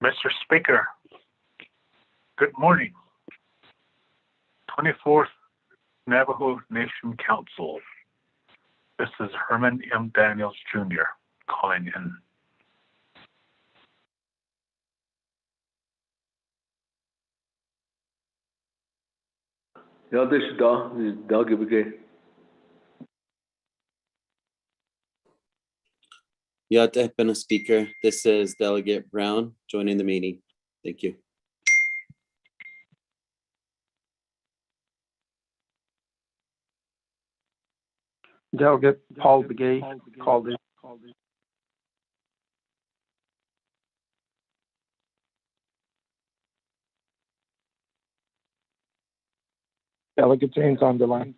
Mr. Speaker, good morning. 24th Navajo Nation Council. This is Herman M. Daniels Jr. calling in. Ja, this is Doug again. Yat Ekpena Speaker, this is Delegate Brown joining the meeting. Thank you. Delegate Paul Begay called in. Delegate James on the line.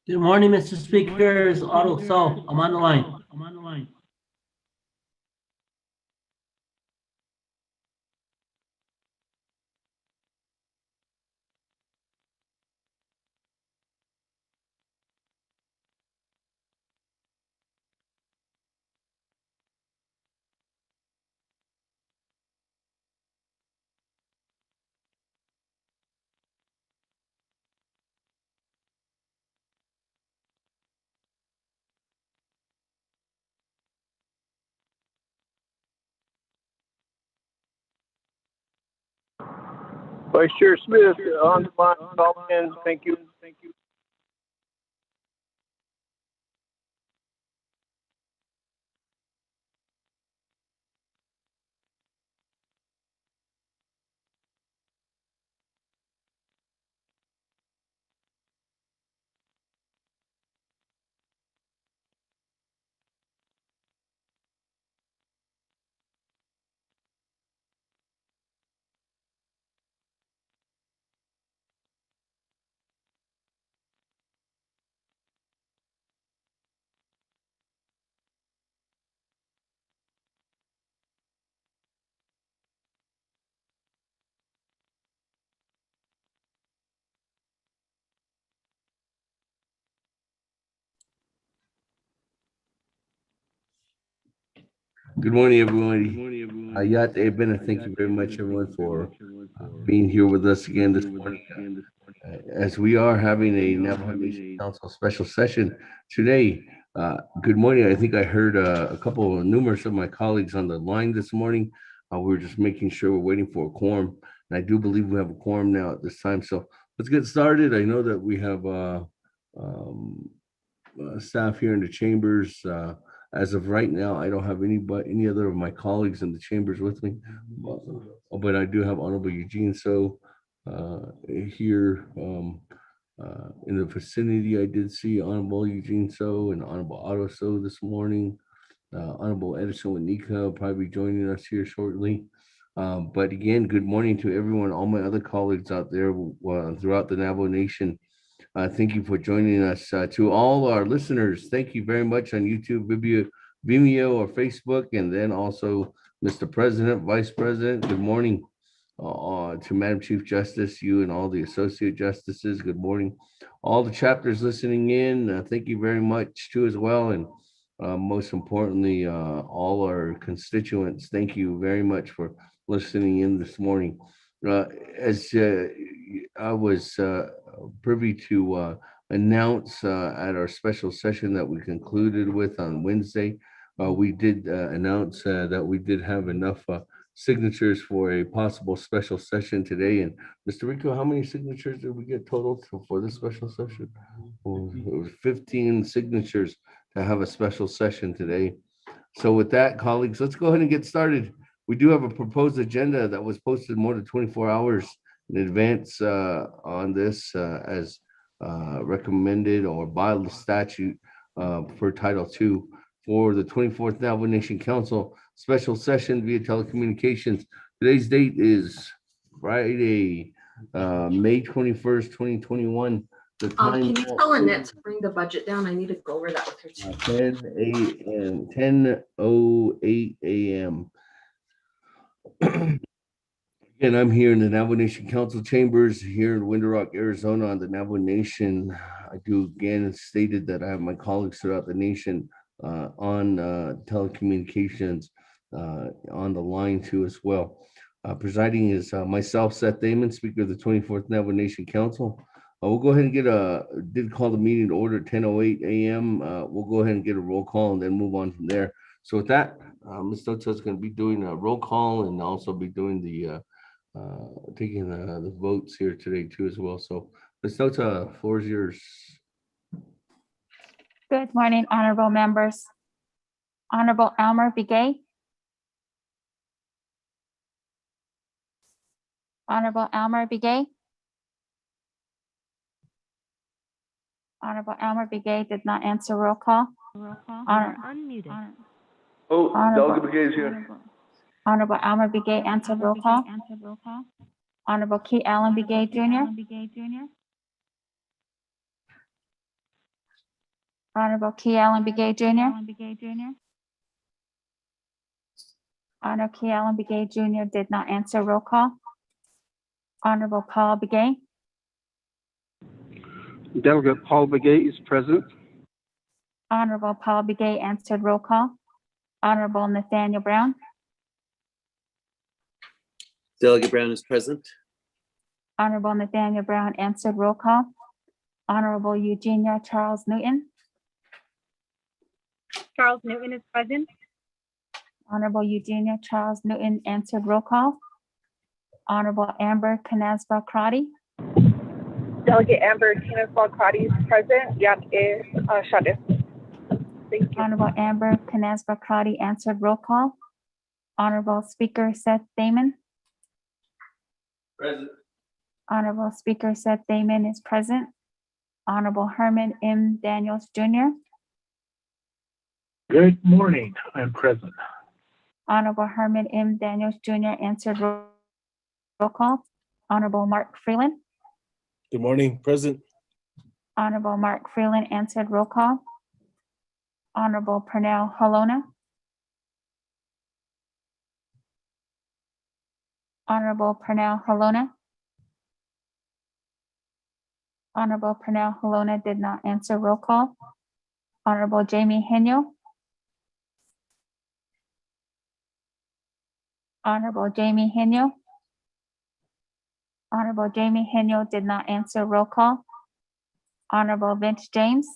Good morning, Mr. Speaker. It's Otto So. I'm on the line. Vice Chair Smith on the line, call in. Thank you. Good morning, everybody. Yat Eben, thank you very much, everyone, for being here with us again this morning. As we are having a Navajo Nation Council special session today. Good morning. I think I heard numerous of my colleagues on the line this morning. We were just making sure we're waiting for a quorum. And I do believe we have a quorum now at this time. So let's get started. I know that we have staff here in the chambers. As of right now, I don't have any other of my colleagues in the chambers with me, but I do have Honorable Eugene So here in the vicinity. I did see Honorable Eugene So and Honorable Otto So this morning. Honorable Edison Wanika will probably be joining us here shortly. But again, good morning to everyone, all my other colleagues out there throughout the Navajo Nation. Thank you for joining us. To all our listeners, thank you very much on YouTube, Vimeo, or Facebook, and then also Mr. President, Vice President, good morning. To Madam Chief Justice, you and all the Associate Justices, good morning. All the chapters listening in, thank you very much too as well. And most importantly, all our constituents, thank you very much for listening in this morning. As I was privy to announce at our special session that we concluded with on Wednesday, we did announce that we did have enough signatures for a possible special session today. And Mr. Rico, how many signatures did we get total for this special session? It was 15 signatures to have a special session today. So with that, colleagues, let's go ahead and get started. We do have a proposed agenda that was posted more than 24 hours in advance on this as recommended or by the statute for Title II for the 24th Navajo Nation Council special session via telecommunications. Today's date is Friday, May 21st, 2021. The time Can you tell Annette to bring the budget down? I need to go over that with her too. 10 a.m. 10:08 a.m. And I'm here in the Navajo Nation Council chambers here in Window Rock, Arizona on the Navajo Nation. I do again stated that I have my colleagues throughout the nation on telecommunications on the line too as well. Presiding is myself, Seth Damon, Speaker of the 24th Navajo Nation Council. We'll go ahead and did call the meeting to order 10:08 a.m. We'll go ahead and get a roll call and then move on from there. So with that, Ms. Tota is going to be doing a roll call and also be doing the taking the votes here today too as well. So Ms. Tota, floor is yours. Good morning, honorable members. Honorable Elmer Begay. Honorable Elmer Begay. Honorable Elmer Begay did not answer roll call. Oh, Honorable- Delegate Begay is here. Honorable Elmer Begay answered roll call. Honorable Key Allen Begay Jr. Honorable Key Allen Begay Jr. Honorable Key Allen Begay Jr. did not answer roll call. Honorable Paul Begay. Delegate Paul Begay is present. Honorable Paul Begay answered roll call. Honorable Nathaniel Brown. Delegate Brown is present. Honorable Nathaniel Brown answered roll call. Honorable Eugenia Charles Newton. Charles Newton is present. Honorable Eugenia Charles Newton answered roll call. Honorable Amber Canasba Crotty. Delegate Amber Tinaswal-Crotty is present. Yak is Shadis. Thank you. Honorable Amber Canasba Crotty answered roll call. Honorable Speaker Seth Damon. Present. Honorable Speaker Seth Damon is present. Honorable Herman M. Daniels Jr. Good morning. I'm present. Honorable Herman M. Daniels Jr. answered roll call. Honorable Mark Freeland. Good morning, present. Honorable Mark Freeland answered roll call. Honorable Pernell Halona. Honorable Pernell Halona. Honorable Pernell Halona did not answer roll call. Honorable Jamie Henyo. Honorable Jamie Henyo. Honorable Jamie Henyo did not answer roll call. Honorable Vince James.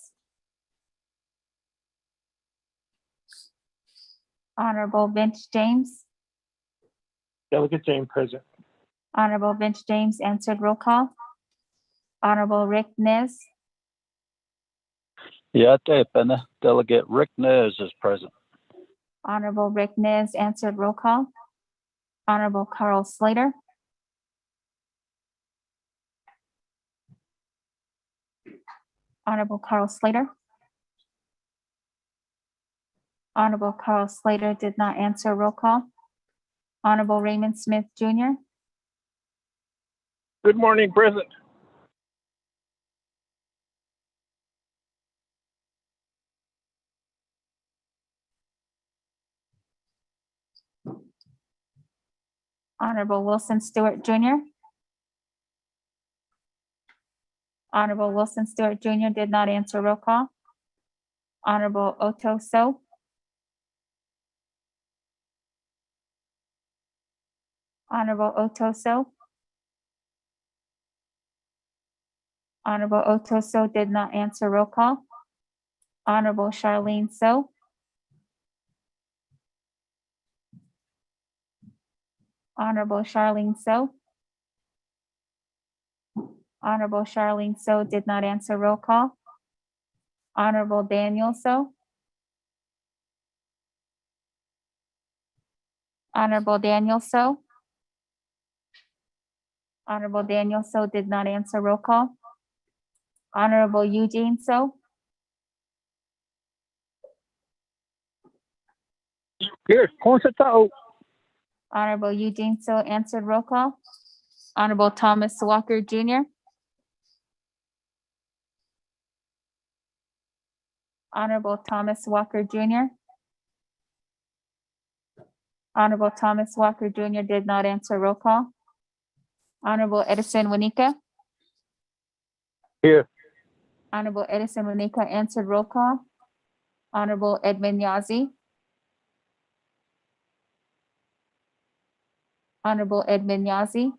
Honorable Vince James. Delegate James present. Honorable Vince James answered roll call. Honorable Rick Nez. Delegate Rick Nez is present. Honorable Rick Nez answered roll call. Honorable Carl Slater. Honorable Carl Slater. Honorable Carl Slater did not answer roll call. Honorable Raymond Smith Jr. Good morning, present. Honorable Wilson Stewart Jr. Honorable Wilson Stewart Jr. did not answer roll call. Honorable Otto So. Honorable Otto So. Honorable Otto So did not answer roll call. Honorable Charlene So. Honorable Charlene So. Honorable Charlene So did not answer roll call. Honorable Daniel So. Honorable Daniel So. Honorable Daniel So did not answer. Roll call. Honorable Eugene So. Here, kung sa tao. Honorable Eugene So answered. Roll call. Honorable Thomas Walker Jr. Honorable Thomas Walker Jr. Honorable Thomas Walker Jr. did not answer. Roll call. Honorable Edison Wanika. Here. Honorable Edison Wanika answered. Roll call. Honorable Edmund Yazi. Honorable Edmund Yazi.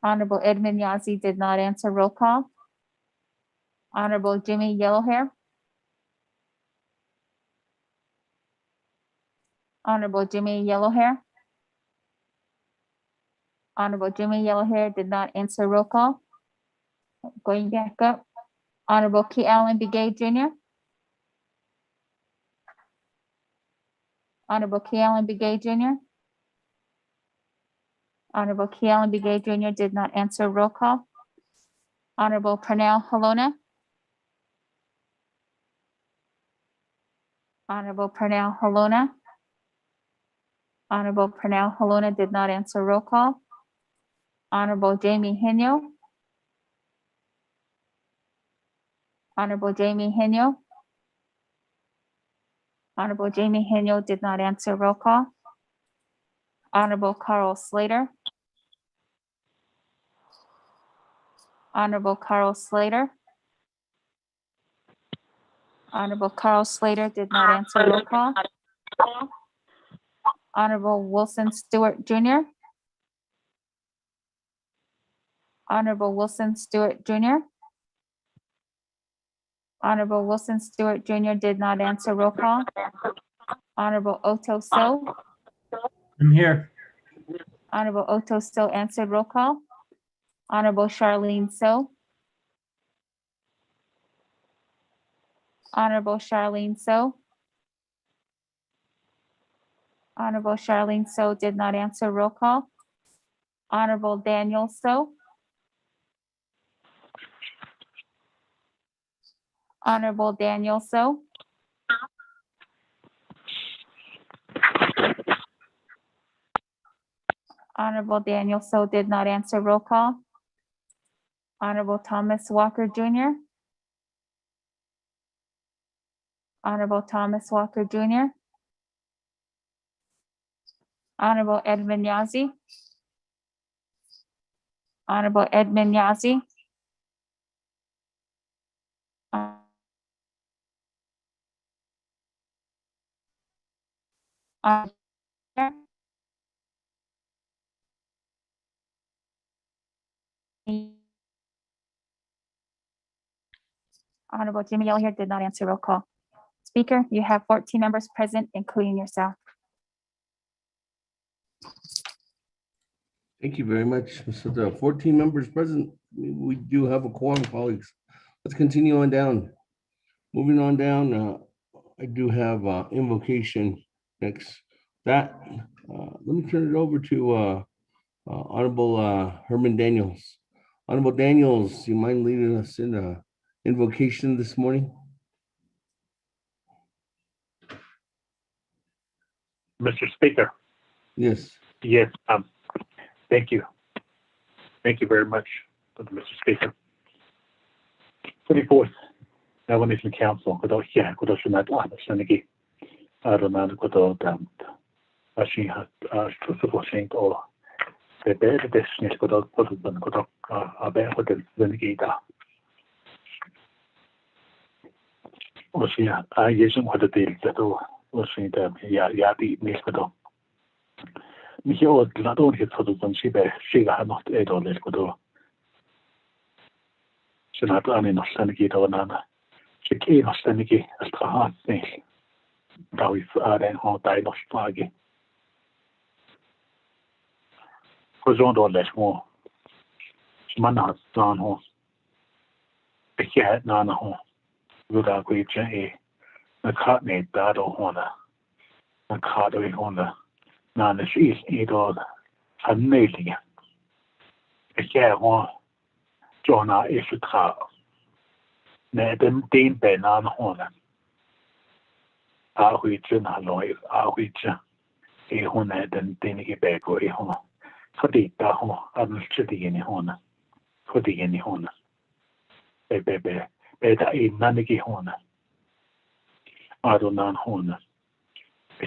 Honorable Edmund Yazi did not answer. Roll call. Honorable Jimmy Yellowhair. Honorable Jimmy Yellowhair. Honorable Jimmy Yellowhair did not answer. Roll call. Going back up. Honorable Key Allen Begay Jr. Honorable Key Allen Begay Jr. Honorable Key Allen Begay Jr. did not answer. Roll call. Honorable Pernell Halona. Honorable Pernell Halona. Honorable Pernell Halona did not answer. Roll call. Honorable Jamie Henyo. Honorable Jamie Henyo. Honorable Jamie Henyo did not answer. Roll call. Honorable Carl Slater. Honorable Carl Slater. Honorable Carl Slater did not answer. Roll call. Honorable Wilson Stewart Jr. Honorable Wilson Stewart Jr. Honorable Wilson Stewart Jr. did not answer. Roll call. Honorable Otto So. I'm here. Honorable Otto So answered. Roll call. Honorable Charlene So. Honorable Charlene So. Honorable Charlene So did not answer. Roll call. Honorable Daniel So. Honorable Daniel So. Honorable Daniel So did not answer. Roll call. Honorable Thomas Walker Jr. Honorable Thomas Walker Jr. Honorable Edmund Yazi. Honorable Edmund Yazi. Honorable Jimmy Yellowhair did not answer. Roll call. Speaker, you have 14 members present, including yourself. Thank you very much. So the 14 members present, we do have a quorum, colleagues. Let's continue on down. Moving on down, I do have invocation next. Let me turn it over to Honorable Herman Daniels. Honorable Daniels, you mind leading us in invocation this morning? Mr. Speaker. Yes. Yes, thank you. Thank you very much, Mr. Speaker. 24th, Navajo Nation Council, kudo hiya, kudo shunat shanigi, aronan kudo ashin suposing o the bed destination kudo kudo abe kudo zenigita. Osia, yesum kudo deal kudo osin yadi nis kudo. Mihio ladon hit kudo shibe shiga not edo les kudo. Sinat ani no shanigi nana. Chiki no shanigi as trahat nil. Dawi aren ho dai no spagi. Kuzon do les mo. Mana dan ho. Bekiat nana ho. Luda gui e na kat ne dado hona. 那卡到以后呢，那是一个很内里，现在我做那也是卡，那等顶北那的话呢，阿会知那来，阿会知，以后呢等那个北国以后，他地大哈，阿们吃的呢话呢，他的呢话呢，北大一那个话呢，阿都那话呢，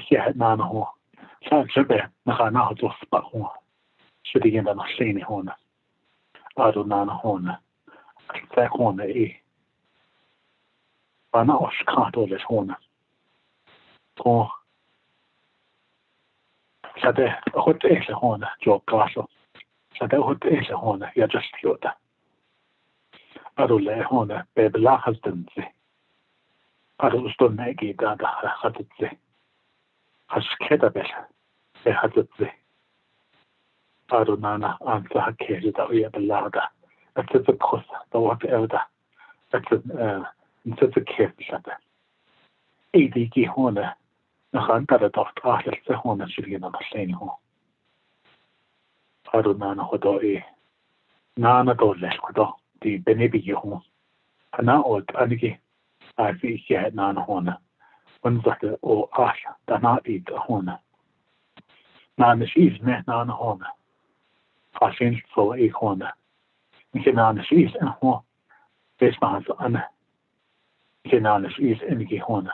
现在那的话，像这边那还那好做十八话，吃的呢那谁呢话呢，阿都那话呢，在话呢把那我是看到的话呢。哦，现在或者是话呢，就告诉，现在或者是话呢，也就是有的。阿都来话呢，被不拉还是等子，阿都是都那个的还是子，还是开的呗，被还是子，阿都那按照还开始到也不拉的，这是可是，到我这的，这是开始啥的，一的计划呢。那很大的到阿是在后呢，是个那么谁呢？阿都那活到那都来活到的本来比以后，那我那个是些那话呢，我们说的我阿是，但那的话呢，那是意思呢，那话呢，发现所以话呢，你看那是意思话，为什么是安呢？你看那是意思那个话呢，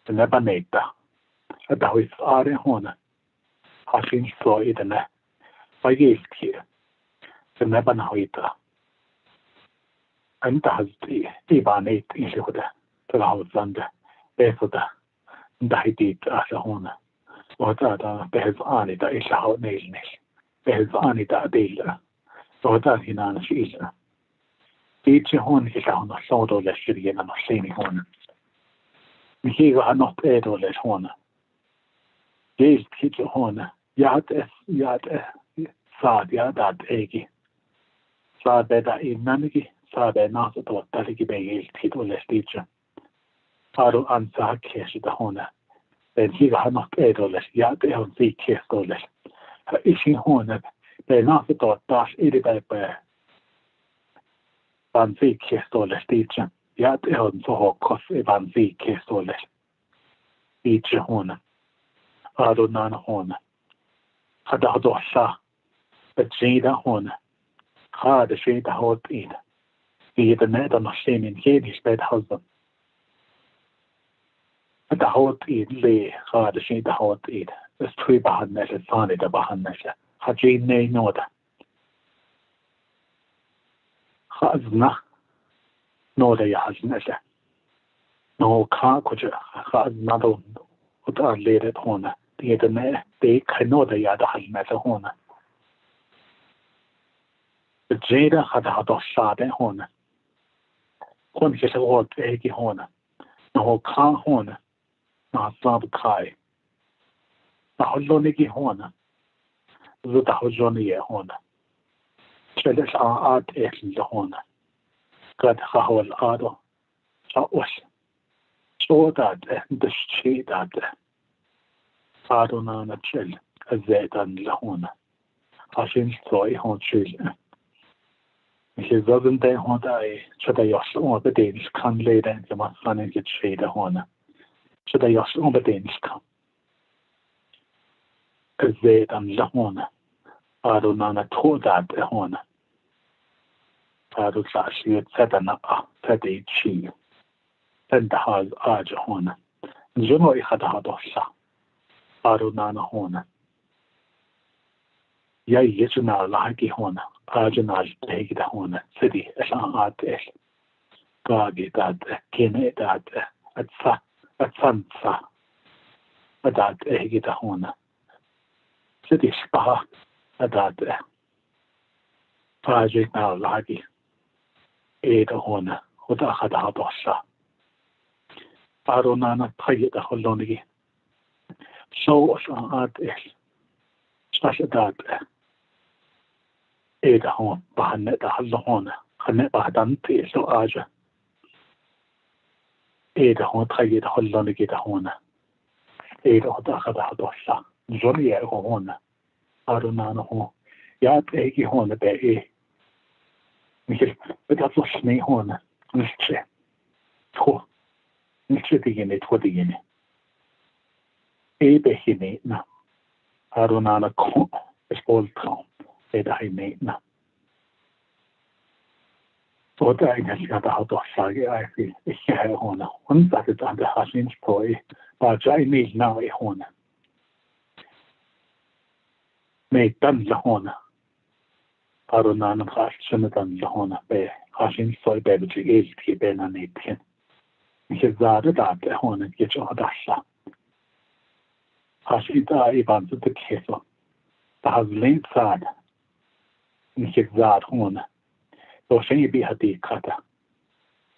那把那的。dat is aardig gewoon. Als je niet zo is, dan bij je is hier. Dan heb je nou iets. En dat is die baan niet in zich goed. Dat houdt dan de beste. Dat is dit als je gewoon. Wat dan behels aan niet, dat is je houdt niet. Behels aan niet dat deel. Wat dat hier aan is. Dit je gewoon is gewoon zo door de studie en nog zien gewoon. Misschien gaan nog twee door de gewoon. Deze kitje gewoon, ja het saad ja dat egi, saad bij dat in nanigi, saad bij naast het wat dat ik bij je titel les tietje, aro aan saad kies de gewoon, en hier gaan nog edoles, ja het is een zie kies doles, is in gewoon bij naast het wat dat ieder bij van zie kies doles tietje, ja het is een zo hoog kost van zie kies doles, tietje gewoon. Ado na hona. Hada dosa. Betsida hona. Hada shida hot in. Die de net aan zijn in geen spijt houden. Hada hot in le. Hada shida hot in. Dus twee behandelen zijn de behandelen. Hadje nee noda. Hazna. Noda ja hazna. No ka kuje. Hazna do. Wat aan leren hona. Die de ne de kanoda ja de halmet hona. De jeda had al sade hona. Kon je zo wat egi hona. No ka hona. Na slab kai. Na holonigi hona. Zuta hojoni hona. Cheles aad ekli hona. Gad hawal ado. Sa os. So dat de chi dat. Adona na chill, a zedan lahona. Hashin soy hon chill. He doesn't day hon I should I yos on the Danish can lay then the man son and get shade a hona. Should I yos on the Danish come? A zedan lahona. Adona na to that a hona. Adu sashi at sedana a teddy chi. Then the has aj hona. Juno I had a dosa. Aro na hona. Ya yechna lagi hona. Ajna tegi da hona. City es aad es. Gagi dad kene dad at sansa. Dad egi da hona. City spa dad. Ajna lagi. Eda hona. Huda hada dosa. Aro na tagi da holonigi. So as aad is. Stas dat. Eda hon bahanne da halona. Hanne bahadan te so aja. Eda hon tagi da holonigi da hona. hota hada dosa joni ho hona aruna no ho ya egi hona be Michel dat was snee hona nische ho nische digene twodigene be hine na aruna na ko espoltron da hine na Oda eigentlich hat er doch sage eigentlich ich hona und das ist an der Hasinspoi ba jai nicht nahe hona me dann la hona aruna na khashna dann la hona be Hasinspoi be die die bena nicht ich sage da der hona geht schon da sa Hasita iban zu der Käse da hat lenkt sad ich sage hona So she be hati kata.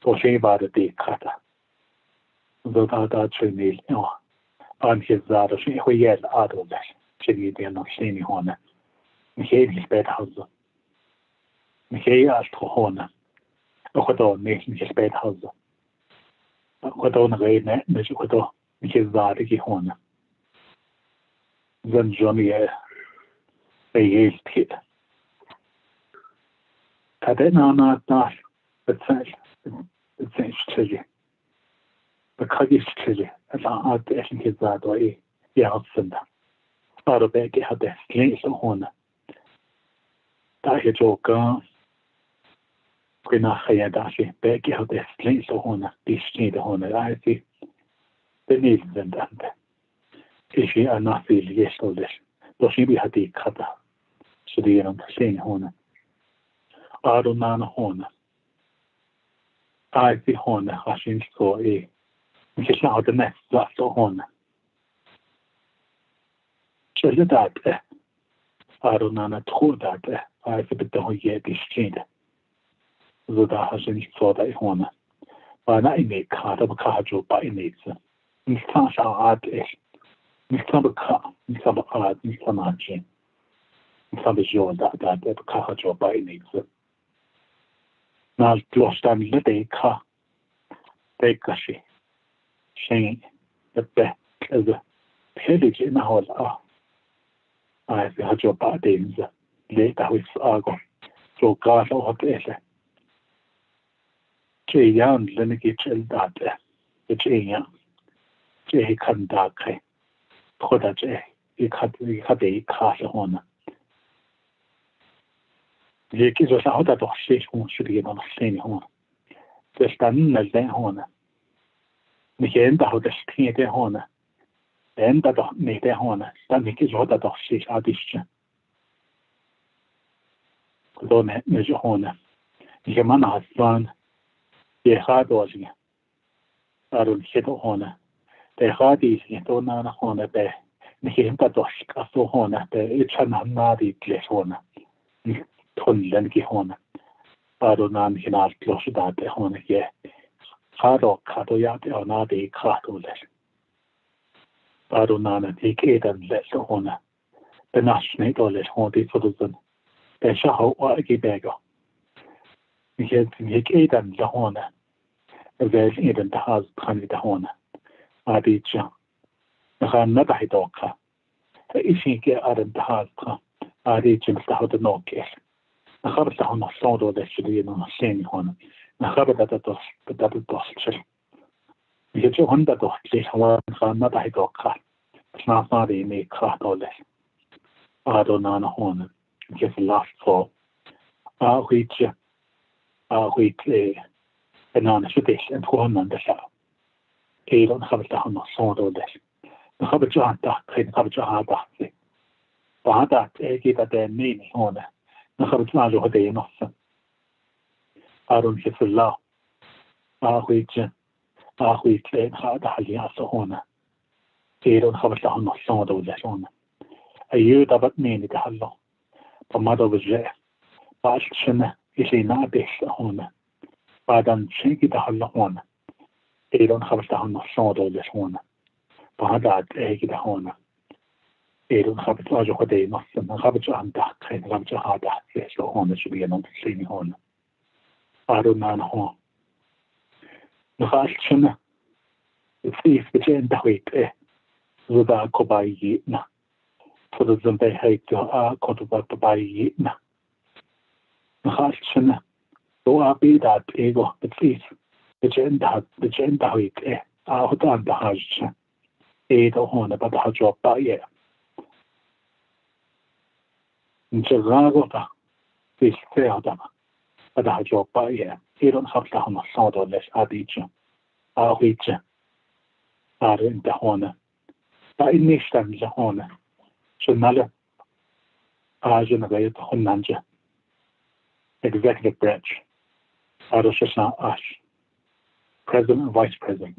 So she ba the kata. So da tremel no. An his zada she ho yel ado that. She be no shini hona. Mi he ni bet house. Mi he as to hona. O khodo me ni bet house. O khodo na re ne me khodo mi he zada ki hona. Zan jomi e pit. Kadena but it's chilly. The Kagis chilly, as I had the Eshin that way, Yatsenda. Out of Becky had the slings of Hona. Dahi Joka Quinachaya Dashi, Becky had the slings of Hona, Dishni the Hona, I see the needs and that. Is she a not feel yes or this? Does she be had the kata? So the young saying Hona. Arunana hona. I see hona hashin so Because now the next last hona. So that Arunana told that I see the whole year this change. So that hashin so that hona. But I make card of carjo by nature. Instance are art is. Nisamba car, Nisamba art, Nisamba chin. Nisamba joy that carjo by nature. Now, Glostan Lede Ka Bekashi Shane the back as a pillage in a hall. I had your bodies later with Argo. So, God of the Jay Young, Lenny Chill that the Jay Young Jay Kandake Koda Jay, he had a castle on. Det gick så att det var sex hon skulle ge någon sen hon. Det stannar den hon. Men ända har det stängt det hon. Ända då med det hon. Den gick så att det sex addition. Då med hon. Det man har fan. Det har då sig. Är det inte hon. Det har det sig då när hon är det. Men ända då ska så hon det är channan när det är hon. Tunneln ki hona. Arunan hinal klosidate hona ye. Haro kato yate ona de kato les. Arunan edan les hona. Benashne doles hodi fuduzun. Beshaho wa gibego. Mik edan la hona. Vel edan tahaz khani da hona. Adija. Nakhan nadahi doka. Ishi ke adan tahaz ka. Adija mstahod nokes. نخبر لهم الصوت ولا الشديد ونصيني هون نخبر ده الدوسل يجوا هندا دوسل هو خان ده يدوكا بس ما دي مي كا دولة أدونا هون كيف لاستو أخويت أنا شديش أنت هون من دشا إيرو نخبر لهم الصوت ولا نخبر جهان ده نخبر جهان ده بعد كده ده ميني هون نخرج مع له هدي نص أرون في الله أخويت لين هذا حلي أصهونه تيرون خبرت له نص هذا ولا شونه أيود أبد مين يتحلو فما ده بجاه بعد شنة يشي نابش هونه بعدين شيء يتحلو هونه تيرون خبرت له نص هذا ولا شونه بعد كده هونه إيرون خبرت له هدي نص خبرت عن تحت خبرت هذا يشلو هونه شو بينهم تسليني هونه أرون أنا هون نخاش شنة السيف بجين دهويت Zuda Kobai na. For the Zumbe hate Kotoba Kobai na. Hashin, do I be that ego, the feet, the gender week, out on the Hajj, aid or horn about the Hajj by year. In Chazagota, this failed them, but the Hajj by year. He don't have to have a sound or less addition. I'll reach are in the horn. By nation the horn. So Nala, Arjun, Honanja. Executive branch, Adoshana Ash, President and Vice President,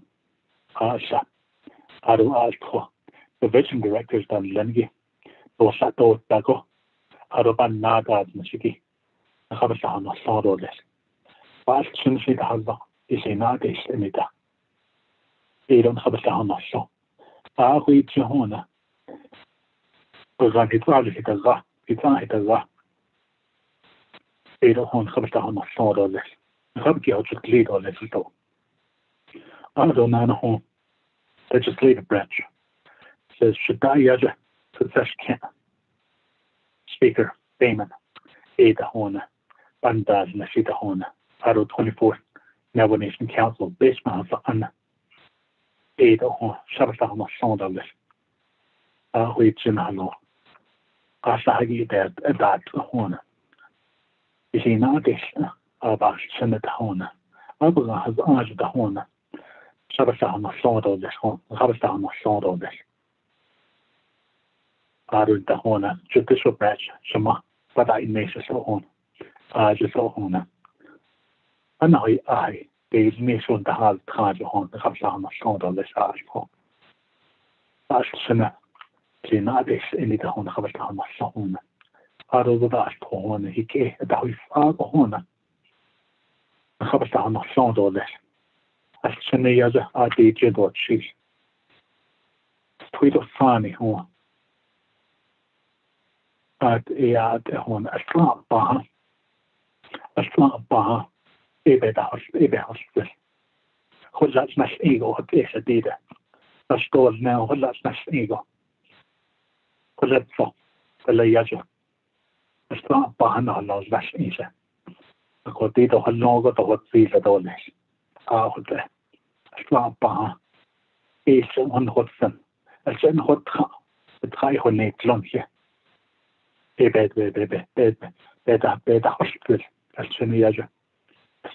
Asha, Adu Ashko, Division Directors Dan Lengi, Dosato Dago, Adoban Naga Mashiki, Habasana Sodoles. Bash Chinshi Haba is a Nagis Emita. They don't have a Sahana so. Ahui Jihona. Because it's probably hit a za, it's not hit a za. Eder hon خمسة هون صار ولا خمسة أو تقليد ولا شيء. أنا هون legislative branch says should I yaja succession Speaker Bayman Eder hon Bandaz Nashita hon Aro 24th Navajo Nation Council basement for Anna Eder hon Shabata hon صار ولا. Ahui Jinalo. Asahagi that hon. Is he not this about Senate Hona? Abba has urged the Hona. Sabasana sword of this home, Habasana sword of this. Added the Hona, judicial branch, Shama, but I nation so on. Just so Hona. And I, there is nation the hard charge on the Habasana sword of this article. As Senate, see not this any the Hona Habasana Sahona. Ado da hon hike da hu fago hona habasta na sondo les as chene yaza adi jedo chi tweet of funny hon at ya de hon asla ba ebe hospital holas nas ego hat esa dida as stol now holas nas ego holas so la yaja Asla bahana laws las isa. Akoti to halongo to hot visa doles. Ahote. Asla bah. Is on hot sun. Alsen hot tra. The try hon net lonche. Bed hospital. Alsen yaja.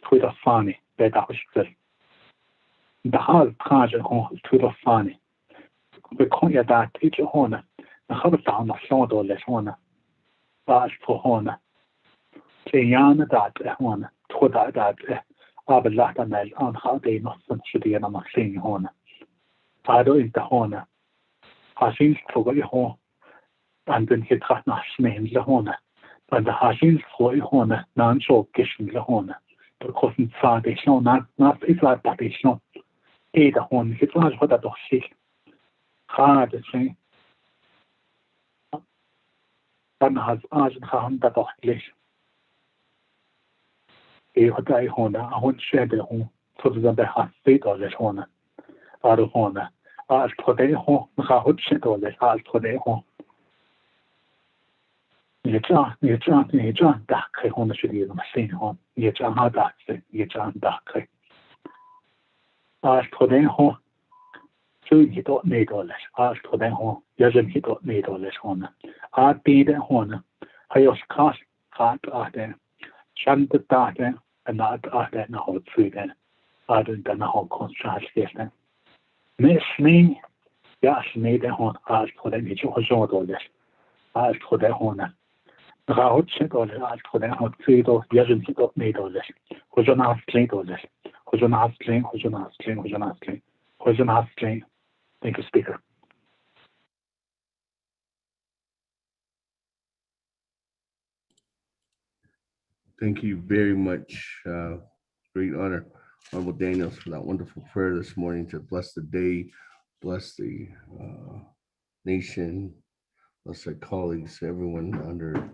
Twitter funny. Bed hospital. The hal traje hon Twitter funny. We can't ya that teacher hona. The habit down of sondo les hona. Bash for Hona. Sayana that one, Toda that Abalata Mel on how they not should be a Maxine Hona. Ado is the Hona. Hashins for a home, and then he got not names the Hona. But the Hashins for a Hona, non show kissing the Hona. Because in fact they show not it's like that they show. A the Hona, it was what I don't see. Hard to say. Dan has Arjun Ham that of English. A hotai hona, a one shed the home, so that they have state or less hona. Out of hona. As for the home, how would shed or less as for the home. You can't dark, hona should be the machine home. You can't have that, you can't dark. As for the home, so you don't need all this. As for the home, you don't need all this hona. I'd be the hona. I was cast hard at them. Shan't the data and not at that now food then. I don't know how contrast this then. Miss me, yes, me the hon. As for them, it's all this. As for the hona. The house said all this. As for them, how food or doesn't he got made all this. Who's on half clean all this? Who's on half clean? Who's on half clean? Who's on half clean? Who's on half clean? Thank you, Speaker. Thank you very much. Great honor, Honorable Daniels, for that wonderful prayer this morning to bless the day, bless the nation, bless our colleagues, everyone under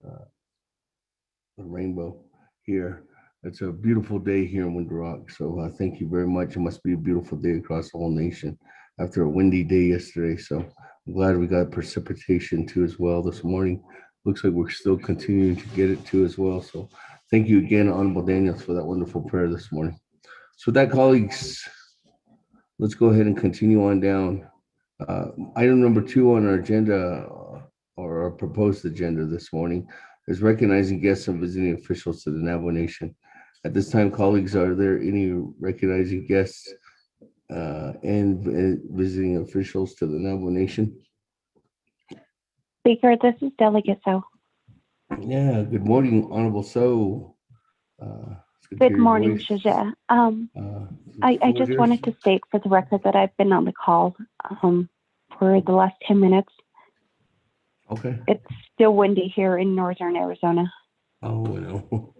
the rainbow here. It's a beautiful day here in Winter Rock. So thank you very much. It must be a beautiful day across the whole nation. after a windy day yesterday. So I'm glad we got precipitation too as well this morning. Looks like we're still continuing to get it too as well. So thank you again, Honorable Daniels, for that wonderful prayer this morning. So with that, colleagues, let's go ahead and continue on down. Item number 2 on our agenda, or our proposed agenda this morning, is recognizing guests and visiting officials to the Navajo Nation. At this time, colleagues, are there any recognizing guests and visiting officials to the Navajo Nation? Speaker, this is Delegate So. Yeah, good morning, Honorable So. Good morning, Shaja. I just wanted to state for the record that I've been on the call for the last 10 minutes. Okay. It's still windy here in northern Arizona. Oh, no.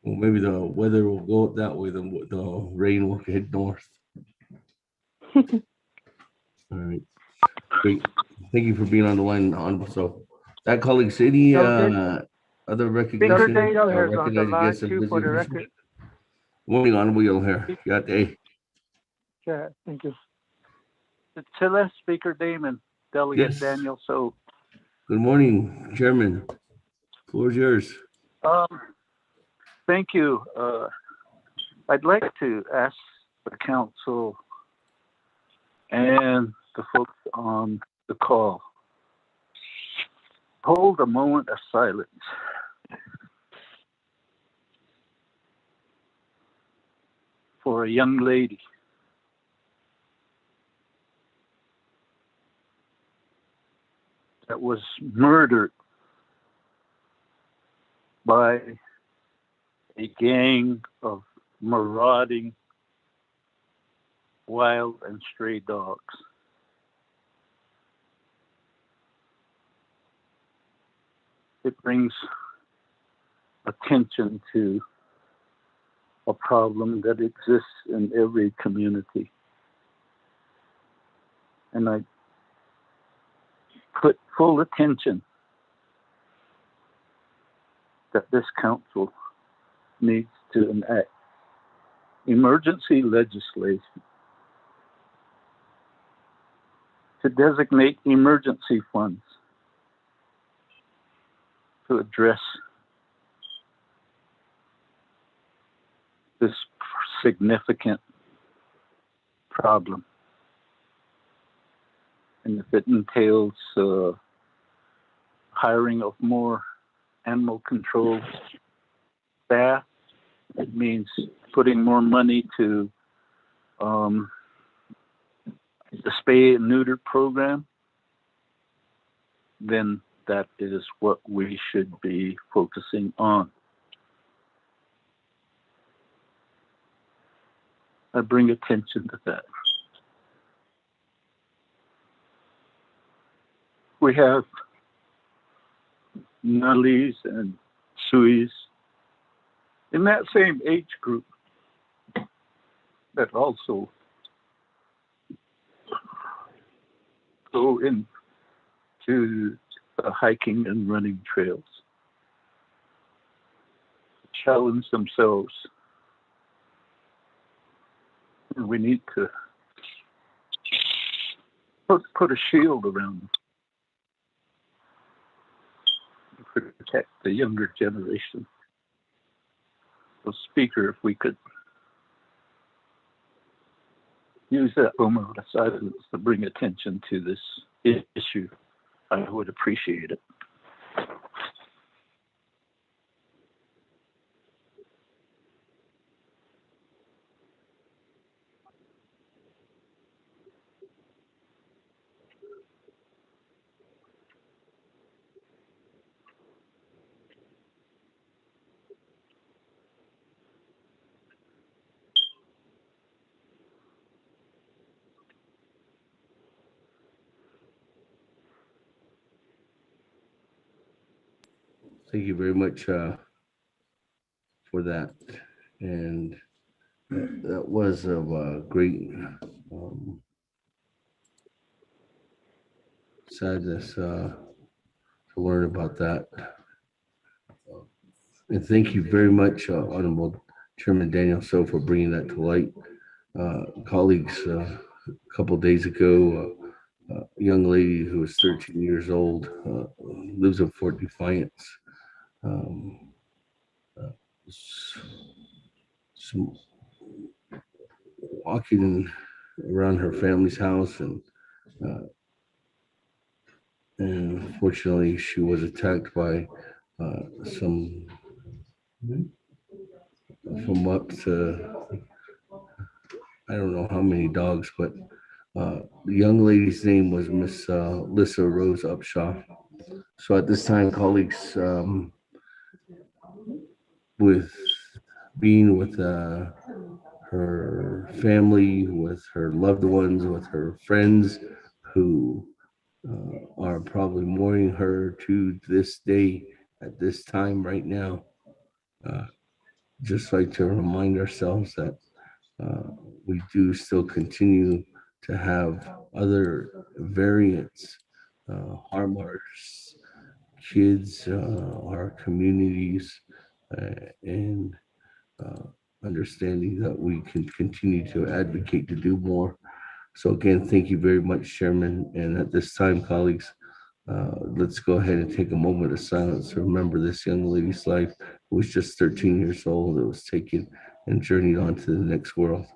Well, maybe the weather will go that way, the rain will head north. All right. Great. Thank you for being on the line, Honorable. So that, colleagues, any other recognition? Daniel here is on the recognizing line guests and too for the visitors? record. Morning, Honorable. You'll hear. Got day. Yeah, thank you. It's Celeste, Speaker Damon, Delegate Yes. Daniel So. Good morning, Chairman. Floor is yours. Thank you. I'd like to ask the council and the folks on the call, hold a moment of silence for a young lady that was murdered by a gang of marauding wild and stray dogs. It brings attention to a problem that exists in every community. And I put full attention that this council needs to enact emergency legislation to designate emergency funds to address this significant problem. And if it entails hiring of more animal control staff, it means putting more money to the spay and neuter program, then that is what we should be focusing on. I bring attention to that. We have Nullies and Suis in that same age group that also go into the hiking and running trails, challenge themselves. And we need to put a shield around them to protect the younger generation. So, Speaker, if we could use that moment of silence to bring attention to this issue, I would appreciate it. Thank you very much for that. And that was of great sadness to learn about that. And thank you very much, Honorable Chairman Daniel So, for bringing that to light. Colleagues, a couple days ago, a young lady who was 13 years old, lives in Fort Defiance. Um, s- some walking around her family's house, uh, and unfortunately, she was attacked by some from up to I don't know how many dogs, but the young lady's name was Miss Lissa Rose Upshaw. So at this time, colleagues, with being with her family, with her loved ones, with her friends who are probably mourning her to this day at this time right now. Uh, just like to remind ourselves that uh, we do still continue to have other variants harm our kids, our communities, and uh, understanding that we can continue to advocate to do more. So again, thank you very much, Chairman. And at this time, colleagues, let's go ahead and take a moment of silence to remember this young lady's life, who was just 13 years old, that was taken and journeyed on to the next world.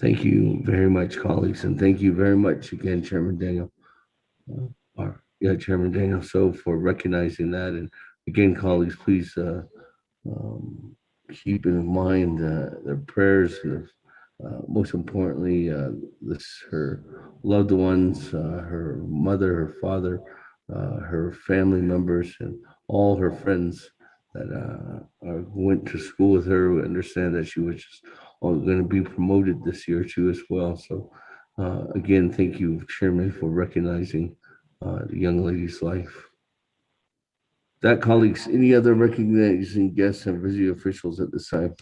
Thank you very much, colleagues, and thank you very much again, Chairman Daniel. Chairman Daniel, so for recognizing that, and again, colleagues, please um, keep in mind the prayers of, most importantly, her loved ones, her mother, her father, her family members, and all her friends that went to school with her. We understand that she was just going to be promoted this year too as well. So again, thank you, Chairman, for recognizing the young lady's life. That, colleagues, any other recognizing guests and visiting officials at this time?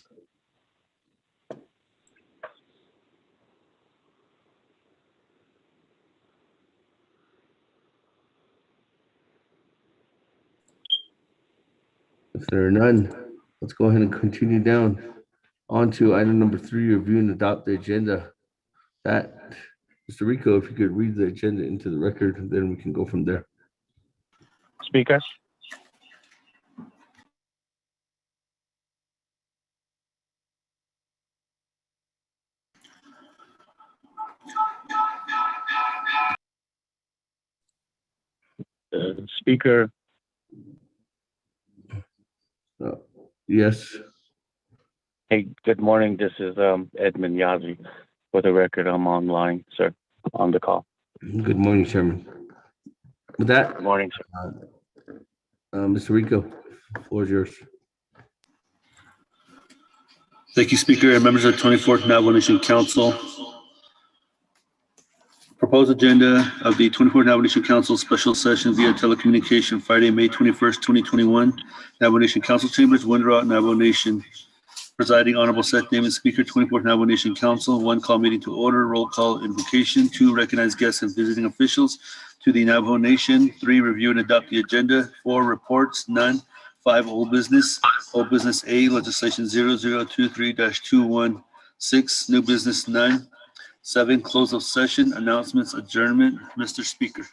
If there are none, let's go ahead and continue down. On to item number 3, review and adopt the agenda. That, Mr. Rico, if you could read the agenda into the record, then we can go from there. Speaker. Speaker. Yes. Hey, good morning. This is Edmund Yazi. For the record, I'm online, sir, on the call. Good morning, Chairman. With that, Good morning, sir. Mr. Rico, the floor is yours. Thank you, Speaker, and members of the 24th Navajo Nation Council. Proposed agenda of the 24th Navajo Nation Council special session via telecommunication Friday, May 21st, 2021. Navajo Nation Council Chambers, Winter Rock, Navajo Nation. Presiding Honorable Seth Damon, Speaker, 24th Navajo Nation Council. 1, call meeting to order. Roll call invocation. 2, recognize guests and visiting officials to the Navajo Nation. 3, review and adopt the agenda. 4, reports. None. 5, old business. Old business A, legislation 0023-216. New business. None. 7, close of session. Announcements. Adjournment. Mr. Speaker.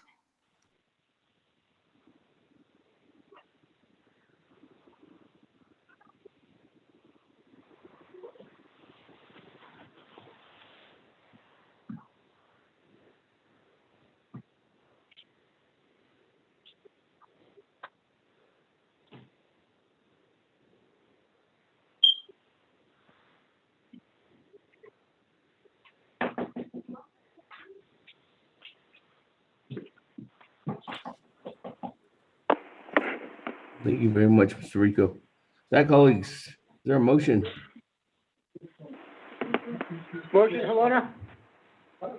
Thank you very much, Mr. Rico. That, colleagues, is there a motion? Motion, Helena? Is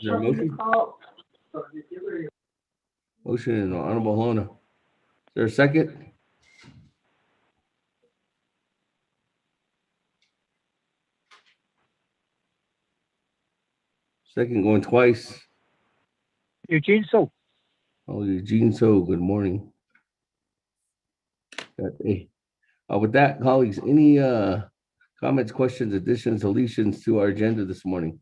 there a motion? Motion in the Honorable Lona. Is there a second? Second going twice. Eugene So. Oh, Eugene, so good morning. With that, colleagues, any comments, questions, additions, deletions to our agenda this morning?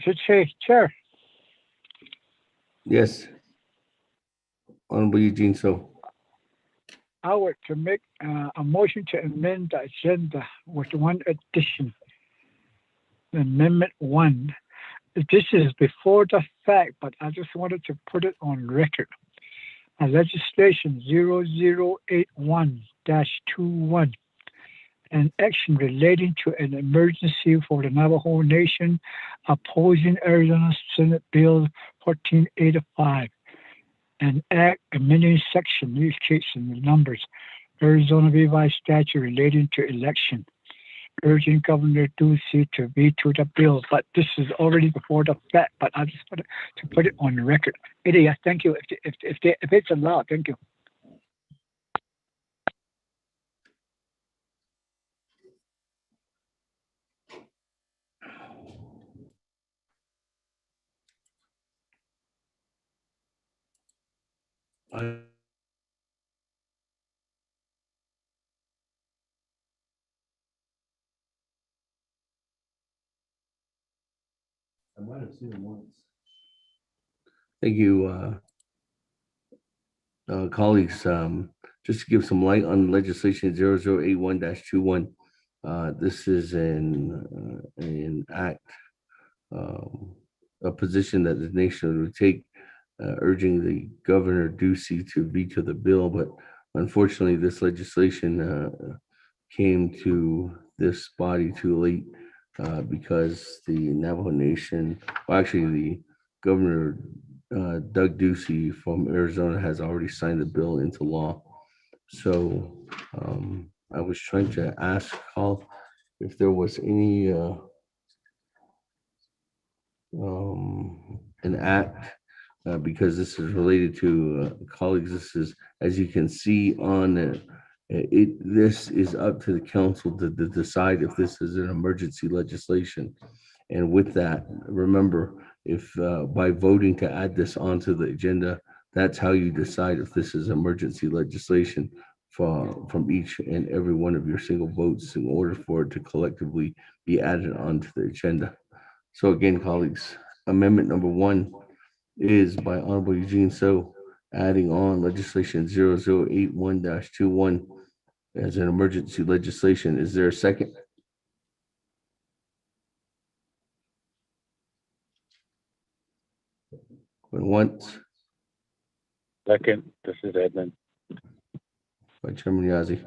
Should say, Chair. Yes. Honorable Eugene, so. I would to make a motion to amend the agenda with one addition. Amendment 1. This is before the fact, but I just wanted to put it on record. Legislation 0081-21, an action relating to an emergency for the Navajo Nation, opposing Arizona Senate Bill 1485, an act amending section, these cases and the numbers, Arizona revised statute relating to election, urging Governor Ducey to veto the bill. But this is already before the fact, but I just wanted to put it on the record. Yes, thank you. If it's allowed, thank you. I might have seen him once. Thank you, colleagues. Just to give some light on legislation 0081-21. This is an act, a position that the nation would take, urging the Governor Ducey to veto the bill. But unfortunately, this legislation came to this body too late because the Navajo Nation, well, actually the Governor Doug Ducey from Arizona has already signed the bill into law. So I was trying to ask Hall if there was any an act because this is related to colleagues. This is, as you can see on this is up to the council to decide if this is an emergency legislation. And with that, remember, if by voting to add this onto the agenda, that's how you decide if this is emergency legislation from each and every one of your single votes in order for it to collectively be added onto the agenda. So again, colleagues, amendment number 1 is by Honorable Eugene So, adding on legislation 0081-21 as an emergency legislation. Is there a second? Going once. Second, this is Edmund. By Chairman Yazzie.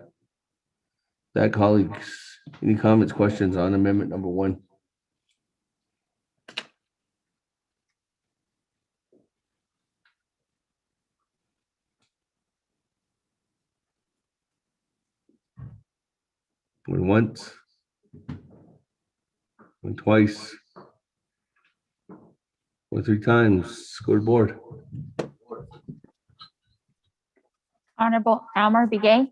That, colleagues, any comments, questions on amendment number 1? Going once. Going twice. Going 3 times. Go to board. Honorable Almer Begay.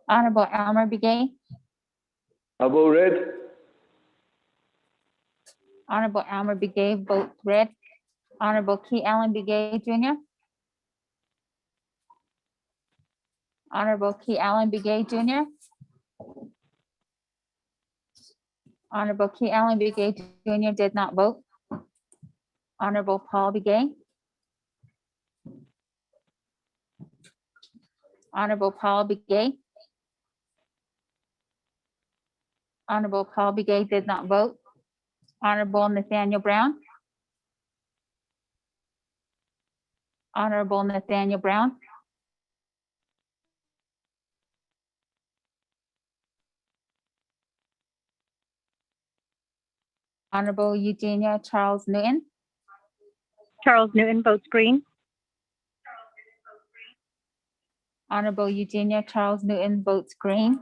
Honorable Almer Begay. I vote red. Honorable Almer Begay votes red. Honorable Key Allen Begay Jr. Honorable Key Allen Begay Jr. Honorable Key Allen Begay Jr. did not vote. Honorable Paul Begay. Honorable Paul Begay. Honorable Paul Begay did not vote. Honorable Nathaniel Brown. Honorable Nathaniel Brown. Honorable Eugenia Charles Newton. Charles Newton votes green. Honorable Eugenia Charles Newton votes green.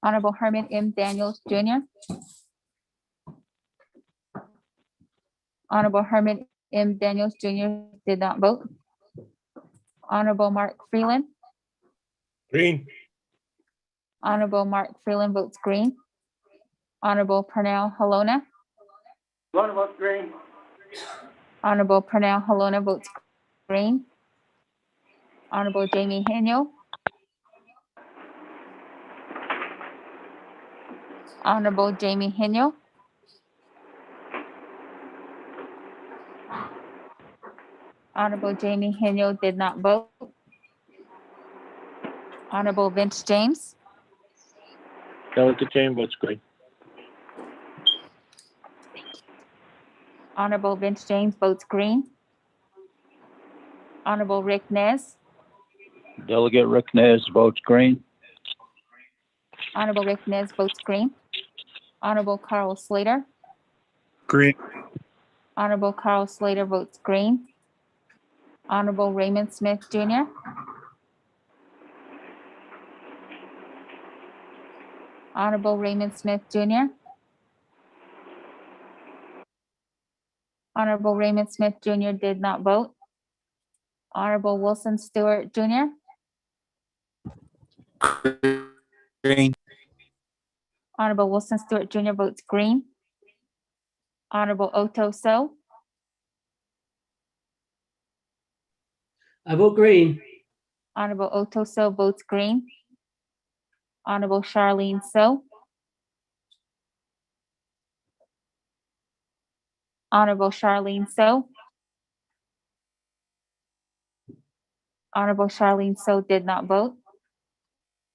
Honorable Herman M. Daniels Jr. Honorable Herman M. Daniels Jr. did not vote. Honorable Mark Freeland. Green. Honorable Mark Freeland votes green. Honorable Pernell Halona. Halona votes green. Honorable Pernell Halona votes green. Honorable Jamie Henyo. Honorable Jamie Henyo. Honorable Jamie Henyo did not vote. Honorable Vince James. Delegate James votes green. Honorable Vince James votes green. Honorable Rick Nez. Delegate Rick Nez votes green. Honorable Rick Nez votes green. Honorable Carl Slater. Green. Honorable Carl Slater votes green. Honorable Raymond Smith Jr. Honorable Raymond Smith Jr. Honorable Raymond Smith Jr. did not vote. Honorable Wilson Stewart Jr. Green. Honorable Wilson Stewart Jr. votes green. Honorable Otto So. I vote green. Honorable Otto So votes green. Honorable Charlene So. Honorable Charlene So. Honorable Charlene So did not vote.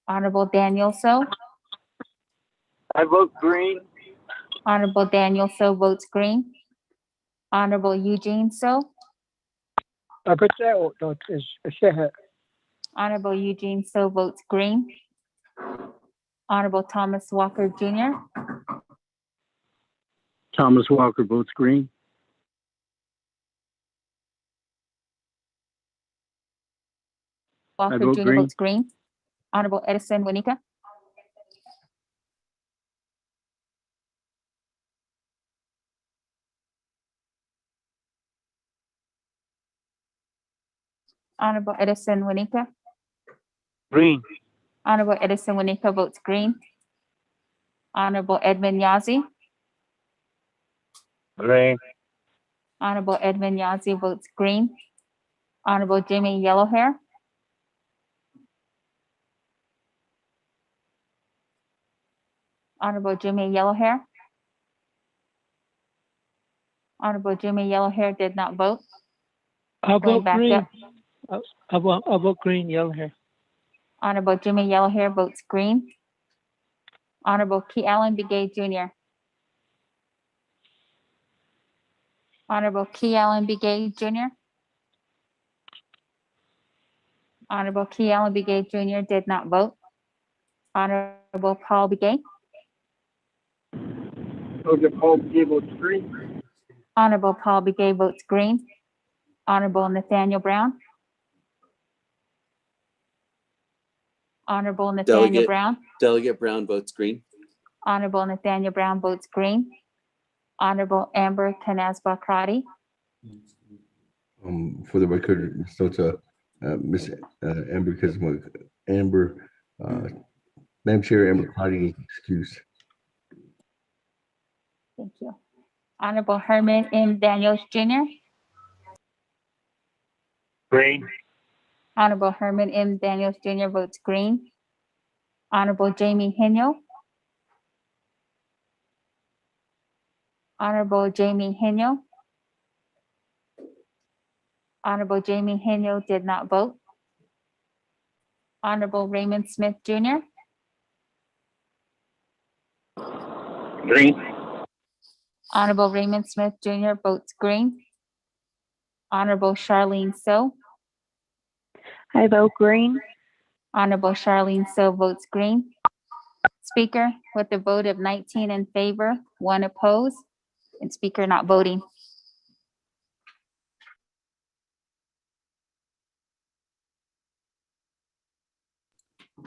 Honorable Daniel So. I vote green. Honorable Daniel So votes green. Honorable Eugene So. Honorable Eugene So votes green. Honorable Thomas Walker Jr. Thomas Walker votes green. Walker vote Jr. green. votes green. Honorable Edison Winika. Honorable Edison Winika. Green. Honorable Edison Winika votes green. Honorable Edmund Yazi. Green. Honorable Edmund Yazi votes green. Honorable Jimmy Yellowhair. Honorable Jimmy Yellowhair. Honorable Jimmy Yellowhair did not vote. I Going vote back green. up. I vote green, yellow hair. Honorable Jimmy Yellowhair votes green. Honorable Key Allen Begay Jr. Honorable Key Allen Begay Jr. Honorable Key Allen Begay Jr. did not vote. Honorable Paul Begay. Paul Begay votes green. Honorable Paul Begay votes green. Honorable Nathaniel Brown. Honorable Nathaniel Brown. Delegate Brown votes green. Honorable Nathaniel Brown votes green. Honorable Amber Canasba Crotty. For the record, so to Miss Amber, because Amber, Madam Chair, Amber Cotty needs excuse. Thank you. Honorable Herman M. Daniels Jr. Green. Honorable Herman M. Daniels Jr. votes green. Honorable Jamie Henyo. Honorable Jamie Henyo. Honorable Jamie Henyo did not vote. Honorable Raymond Smith Jr., Green. Honorable Raymond Smith Jr. votes green. Honorable Charlene So, I vote green. Honorable Charlene So votes green. Speaker, with a vote of 19 in favor, 1 opposed, and Speaker not voting.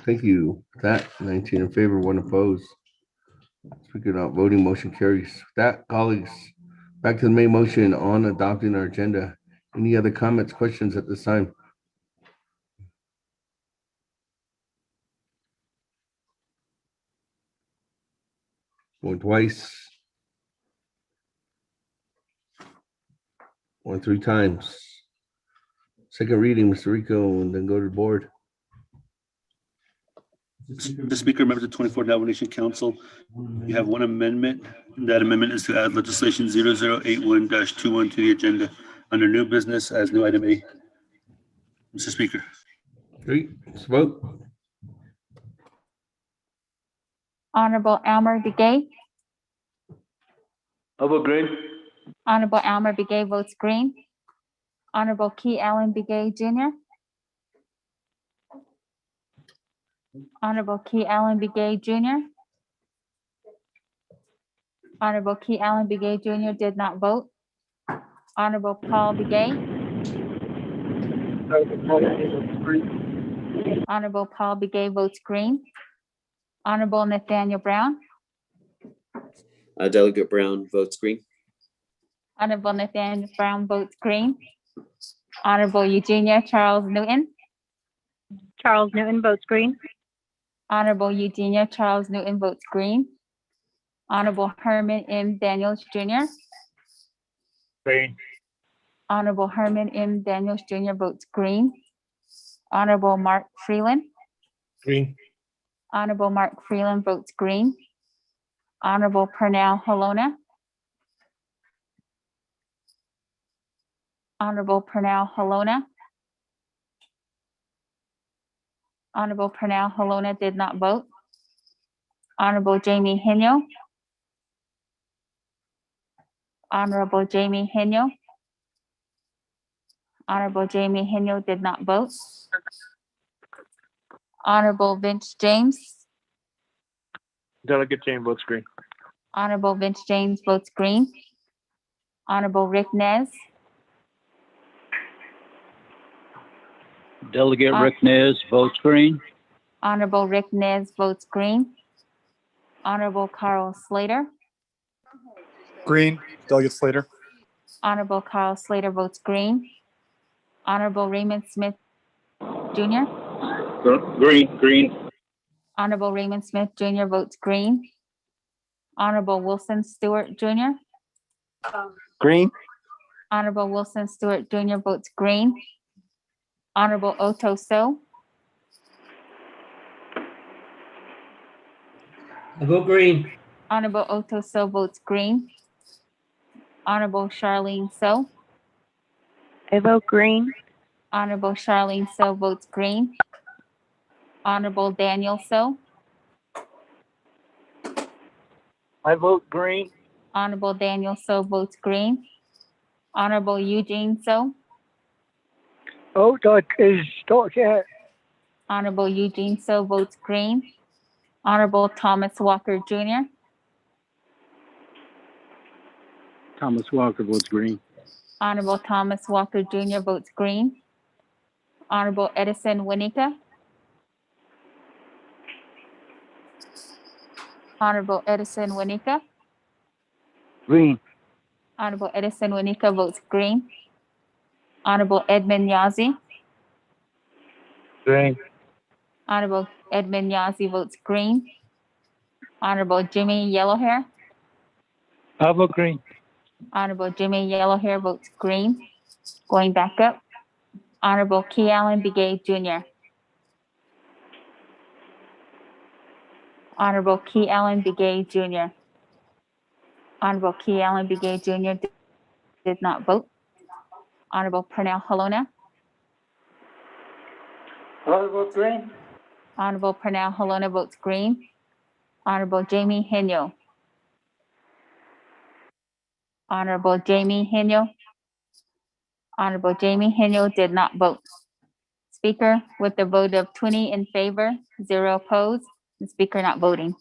Thank you. That 19 in favor, 1 opposed. Speaker not voting, motion carries. With that, colleagues, back to the main motion on adopting our agenda. Any other comments, questions at this time? Going twice. Going 3 times. Second reading, Mr. Rico, and then go to the board. The Speaker, members of the 24th Navajo Council, you have one amendment. That amendment is to add legislation 0081-21 to the agenda under new business as new item A. Mr. Speaker. Great, let's vote. Honorable Elmer Begay, I vote green. Honorable Elmer Begay votes green. Honorable Key Allen Begay Jr., Honorable Key Allen Begay Jr., Honorable Key Allen Begay Jr. did not vote. Honorable Paul Begay, Honorable Paul Begay votes green. Honorable Nathaniel Brown, Delegate Brown votes green. Honorable Nathaniel Brown votes green. Honorable Eugenia Charles Newton, Charles Newton votes green. Honorable Eugenia Charles Newton votes green. Honorable Herman M. Daniels Jr., Green. Honorable Herman M. Daniels Jr. votes green. Honorable Mark Freeland, Green. Honorable Mark Freeland votes green. Honorable Pernell Halona, Honorable Pernell Halona, Honorable Pernell Halona did not vote. Honorable Jamie Henyo, Honorable Jamie Henyo, Honorable Jamie Henyo did not vote. Honorable Vince James, Delegate James votes green. Honorable Vince James votes green. Honorable Rick Nez, Delegate Rick Nez votes green. Honorable Rick Nez votes green. Honorable Carl Slater, Green. Delegate Slater. Honorable Carl Slater votes green. Honorable Raymond Smith Jr., Green. Honorable Raymond Smith Jr. votes green. Honorable Wilson Stewart Jr., Green. Honorable Wilson Stewart Jr. votes green. Honorable Otto So, I vote green. Honorable Otto So votes green. Honorable Charlene So, I vote green. Honorable Charlene So votes green. Honorable Daniel So, I vote green. Honorable Daniel So votes green. Honorable Eugene So, Oh, that is not yet. Honorable Eugene So votes green. Honorable Thomas Walker Jr., Thomas Walker votes green. Honorable Thomas Walker Jr. votes green. Honorable Edison Winika, Honorable Edison Winika, Green. Honorable Edison Winika votes green. Honorable Edmund Yazi, Green. Honorable Edmund Yazi votes green. Honorable Jimmy Yellowhair, I vote green. Honorable Jimmy Yellowhair votes green. Going back up, Honorable Key Allen Begay Jr., Honorable Key Allen Begay Jr., Honorable Key Allen Begay Jr. did not vote. Honorable Pernell Halona, I vote green. Honorable Pernell Helena votes green. Honorable Jamie Henyo. Honorable Jamie Henyo. Honorable Jamie Henyo did not vote. Speaker, with a vote of 20 in favor, 0 opposed, the speaker not voting.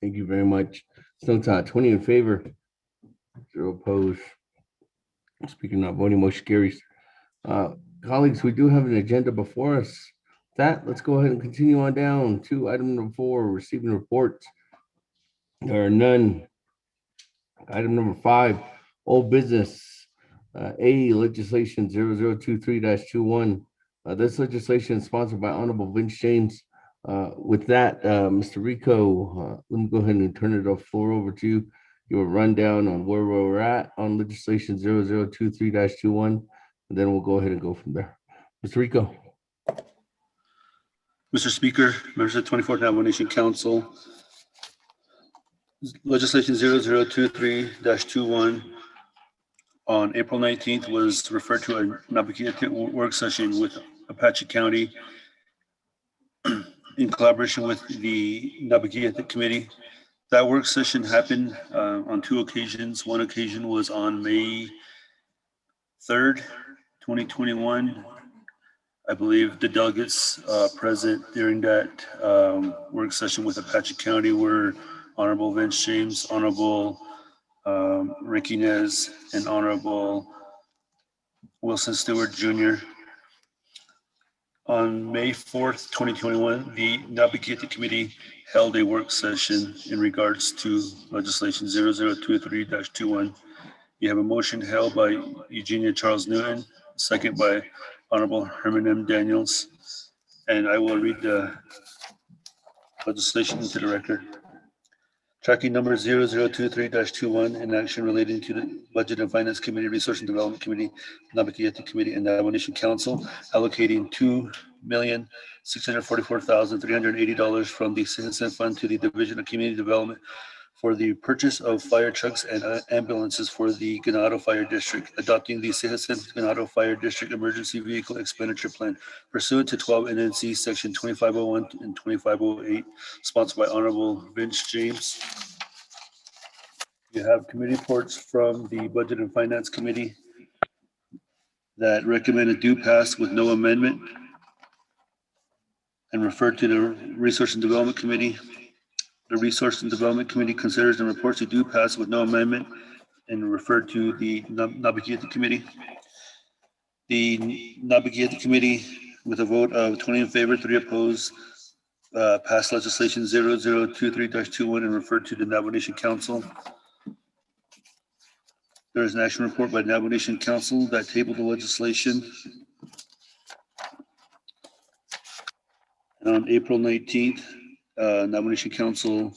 Thank you very much. Snow Todd, 20 in favor, 0 opposed. Speaker not voting, motion carries. Colleagues, we do have an agenda before us. With that, let's go ahead and continue on down to item number 4, receiving reports. There are none. Item number 5, old business. A, legislation 0023-21. This legislation is sponsored by Honorable Vince James. With that, Mr. Rico, let me go ahead and turn the floor over to you. Your rundown on where we're at on legislation 0023-21, and then we'll go ahead and go from there. Mr. Rico. Mr. Speaker, members of the 24th Navajo Nation Council, legislation 0023-21 on April 19th was referred to a Napakiatik work session with Apache County in collaboration with the Napakiatik Committee. That work session happened on 2 occasions. One occasion was on May 3rd, 2021. I believe the delegates present during that work session with Apache County were Honorable Vince James, Honorable Ricky Nez, and Honorable Wilson Stewart Jr. On May 4th, 2021, the Napakiatik Committee held a work session in regards to legislation 0023-21. You have a motion held by Eugenia Charles Newton, second by Honorable Herman M. Daniels, and I will read the legislation into the record. Tracking number 0023-21, an action relating to the Budget and Finance Committee, Resource and Development Committee, Napakiatik Committee, and Navajo Nation Council, allocating $2,644,380 from the Citizen Fund to the Division of Community Development for the purchase of fire trucks and ambulances for the Ganado Fire District, adopting the Citizen Ganado Fire District Emergency Vehicle Expenditure Plan pursuant to 12 NNC Section 2501 and 2508, sponsored by Honorable Vince James. You have committee reports from the Budget and Finance Committee that recommended due pass with no amendment and referred to the Resource and Development Committee. The Resource and Development Committee considers the reports to do pass with no amendment and referred to the Napakiatik Committee. The Napakiatik Committee, with a vote of 20 in favor, 3 opposed, passed legislation 0023-21 and referred to the Navajo Nation Council. There is an action report by Navajo Nation Council that tabled the legislation. And on April 19th, Navajo Nation Council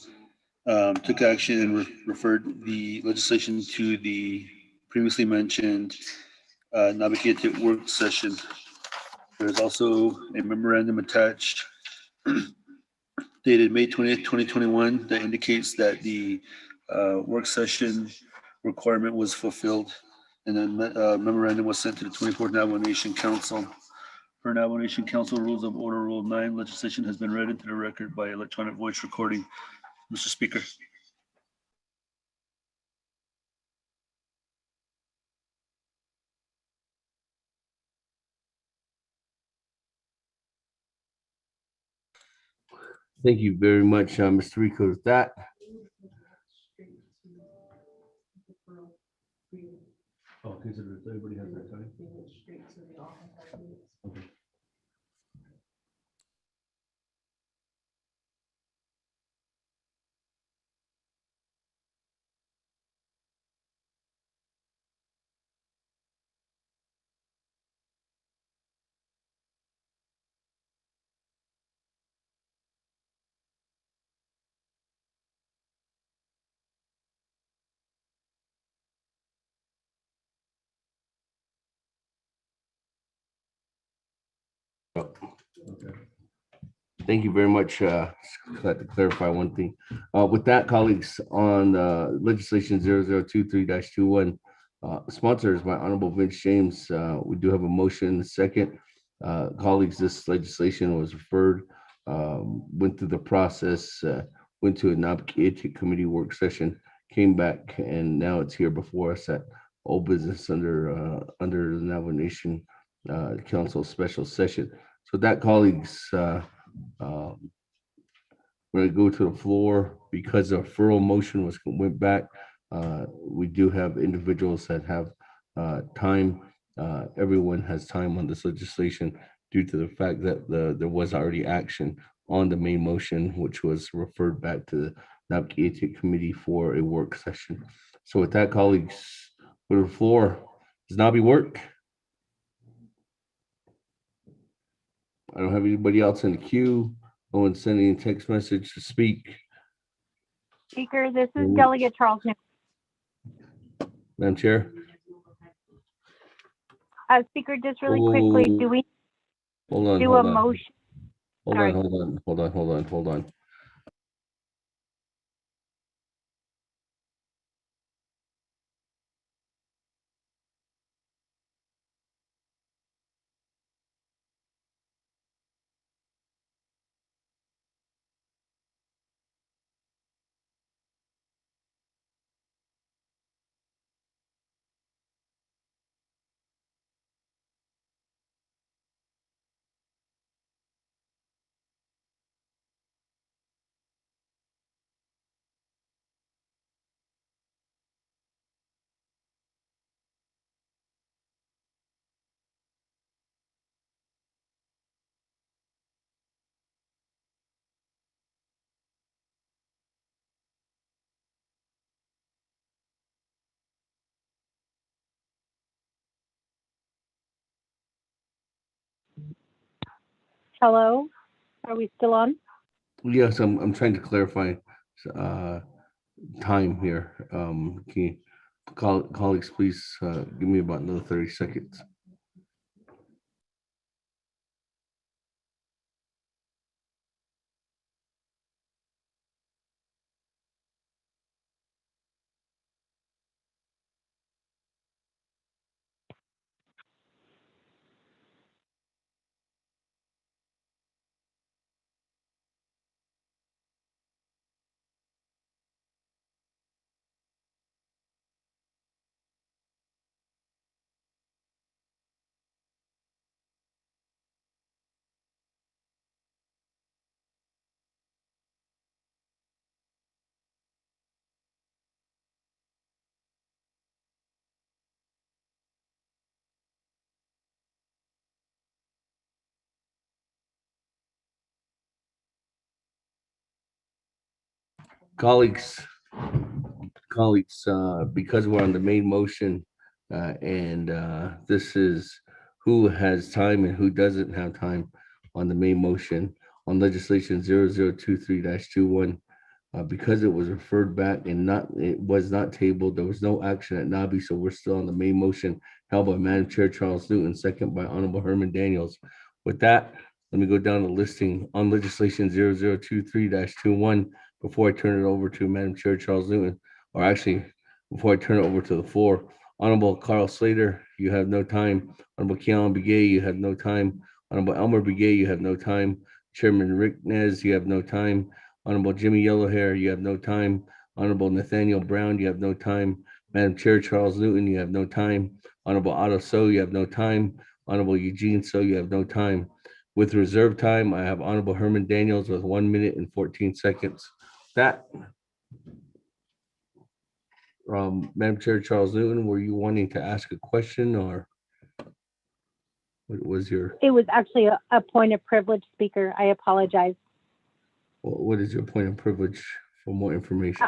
took action and referred the legislation to the previously mentioned Napakiatik work session. There's also a memorandum attached dated May 20th, 2021 that indicates that the work session requirement was fulfilled, and then memorandum was sent to the 24th Navajo Nation Council. Per Navajo Nation Council Rules of Order Rule 9, legislation has been read into the record by electronic voice recording. Mr. Speaker. Thank you very much, Mr. Rico. With that, okay, so everybody has their time. Okay. Okay. Thank you very much. Glad to clarify one thing. With that, colleagues, on legislation 0023-21, Sponsors by Honorable Vince James. We do have a motion and a second. Colleagues, this legislation was referred, went through the process, went to a NABC committee work session, came back, and now it's here before us at all business under the Navajo Nation Council special session. So that, colleagues, we're going to go to the floor because a referral motion went back. We do have individuals that have time. Everyone has time on this legislation due to the fact that there was already action on the main motion, which was referred back to the NABC committee for a work session. So with that, colleagues, go to the floor. Does Nabi work? I don't have anybody else in the queue. No one's sending a text message to speak. Speaker, this is Delegate Charles. Madam Chair. Speaker, just really quickly, do we do a motion? Hold on. Hello, are we still on? Yes, I'm trying to clarify time here. Can you, colleagues, please give me about another 30 seconds. Colleagues, because we're on the main motion and this is who has time and who doesn't have time on the main motion on legislation 0023-21, because it was referred back and it was not tabled. There was no action at NABI, so we're still on the main motion held by Madam Chair Charles Newton, second by Honorable Herman Daniels. With that, let me go down the listing on legislation 0023-21 before I turn it over to Madam Chair Charles Newton, or actually before I turn it over to the floor. Honorable Carl Slater, you have no time. Honorable Keon Begay, you have no time. Honorable Elmer Begay, you have no time. Chairman Rick Nez, you have no time. Honorable Jimmy Yellowhair, you have no time. Honorable Nathaniel Brown, you have no time. Madam Chair Charles Newton, you have no time. Honorable Otto So, you have no time. Honorable Eugene So, you have no time. With reserve time, I have Honorable Herman Daniels with 1 minute and 14 seconds. That, Madam Chair Charles Newton, were you wanting to ask a question or what was your? It was actually a point of privilege, Speaker. I apologize. What is your point of privilege for more information?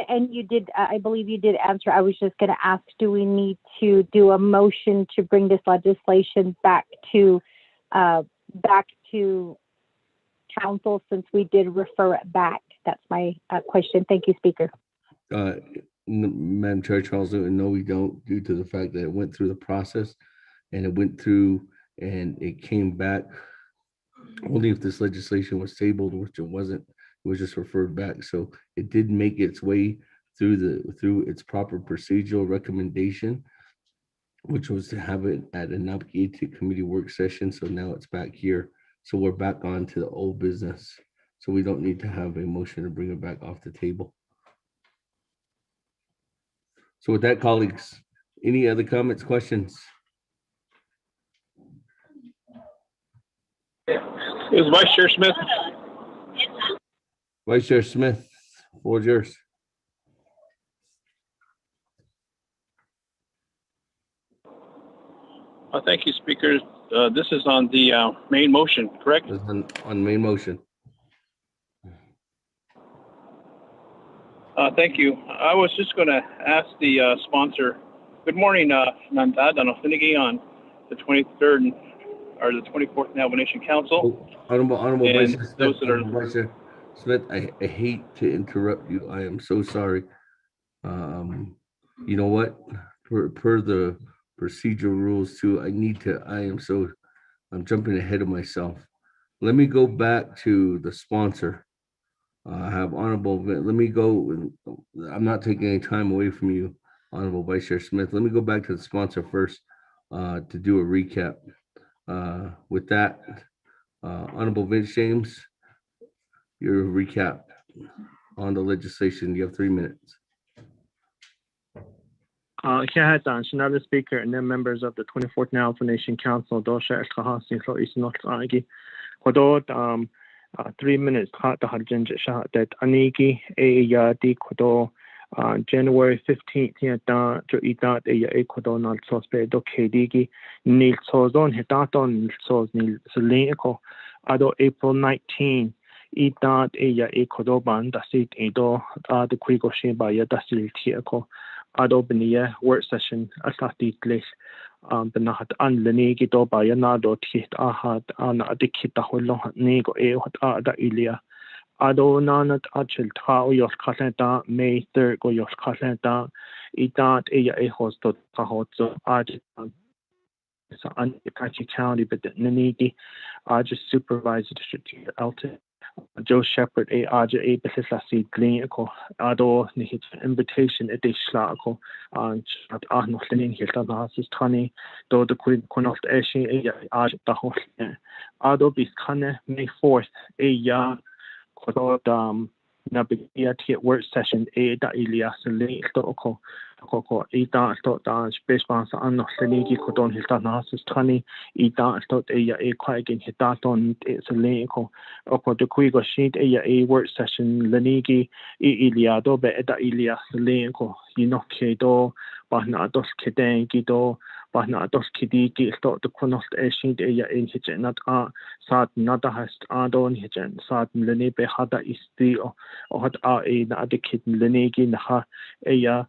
And you did, I believe you did answer. I was just going to ask, do we need to do a motion to bring this legislation back to council since we did refer it back? That's my question. Thank you, Speaker. Madam Chair Charles Newton, no, we don't, due to the fact that it went through the process and it went through and it came back only if this legislation was tabled, which it wasn't. It was just referred back. So it did make its way through its proper procedural recommendation, which was to have it at a navigated committee work session. So now it's back here. So we're back on to the old business. So we don't need to have a motion to bring it back off the table. So with that, colleagues, any other comments, questions? Is Vice Chair Smith? Vice Chair Smith, floor is yours. Thank you, Speaker. This is on the main motion, correct? This is on main motion. Thank you. I was just going to ask the sponsor. Good morning, Nanda Danofinigi on the 23rd or the 24th Navajo Nation Council. Honorable Vice Chair Smith, those that are Vice Chair Smith, I hate to interrupt you. I am so sorry. You know what? Per the procedural rules too, I'm jumping ahead of myself. Let me go back to the sponsor. I have honorable, let me go, I'm not taking any time away from you, Honorable Vice Chair Smith. Let me go back to the sponsor first to do a recap. With that, Honorable Vince James, your recap on the legislation. You have 3 minutes. Another Speaker and then members of the 24th Navajo Nation Council, Dosha Kahasi, so is not Agi. 3 minutes the Harjin that Aniki Ayadi Kodo January 15th Yata to Ita Ecuador Nal Sospe do Kedigi Nil Sozon Hetaton Sos Nil Selenko Ado April 19 Ita Aya Ecuador Ban Dasit Edo the Quigo Sheba Dasil Tiako Ado Benia work session Asati Glace Benahat Anlenegi do Bayanado Tit Ahad an Adikita Holo Nego Eot Ada Ilia Ado Nanat Achil Tao Yos Kasenta May 3rd go Yos Kasenta Itat Eya Ehos to Tahotso Ajitan Kachi County but Nanigi Aja Supervisor District Alta Joe Shepherd Aja Besasi Gleanko Ado Nihit invitation at the Schlako and at Arnoldin Hiltanas Tani do the Queen of the Eshi Aja Tahos Ado Biskane May 4th Aya Kododam Nabiya work session da Ilias Leko Koko Ida thought space bounce on the Senigi Kodon Hiltanas Tani Ida thought a quagin Hitaton it's a leko Oko the Quigo sheet a work session Lenigi Iliado be da Ilias Leko Yinokedo Bahna dos Kedengido Bahna dos Kidiki thought the Kunost Eshid in Hitchen not Sat Nada has Adon Hitchen Sat Lenibe Hada Isti or had a Adikit Lenigi Naha Aya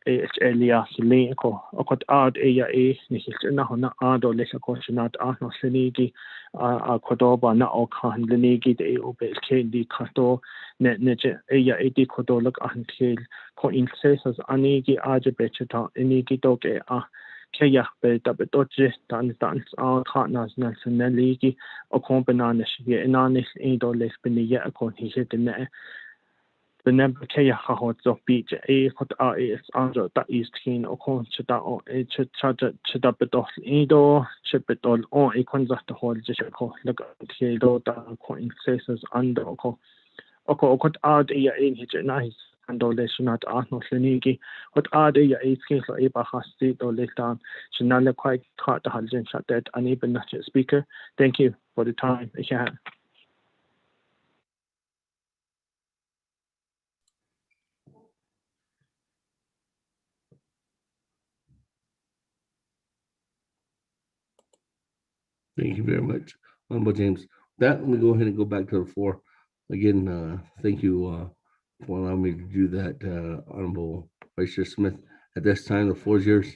Elias Leko, Okot Ad Aya Nihilna Ado Lesakoshinat Arno Senigi, Kodoba Na Okan Lenigi de Obel Kendi Kato, Net Neje Aya Edi Kodolak until Coincesas Anigi Ajabechata, Enigi Doge Kaya Betabedoje, Dance Partners Nelson Neligi, Okombananish, Yenanis Edo Lesbinia, Akon he hit the net. The number Kaya Hot of Beach A hot is under that is keen or consider or a charge Chidabedol Edo, Chipedol or a conduct hold Jessico, look at Kedo, the coin says under Oko Okot Ad in his nice and dolation at Arno Senigi, what are the a case of Abahasti or later, Shanala quite caught the Hajin shot that unable not Speaker. Thank you for the time. Thank you very much, Honorable James. That, let me go ahead and go back to the floor. Again, thank you for allowing me to do that, Honorable Vice Chair Smith. At this time, the floor is yours.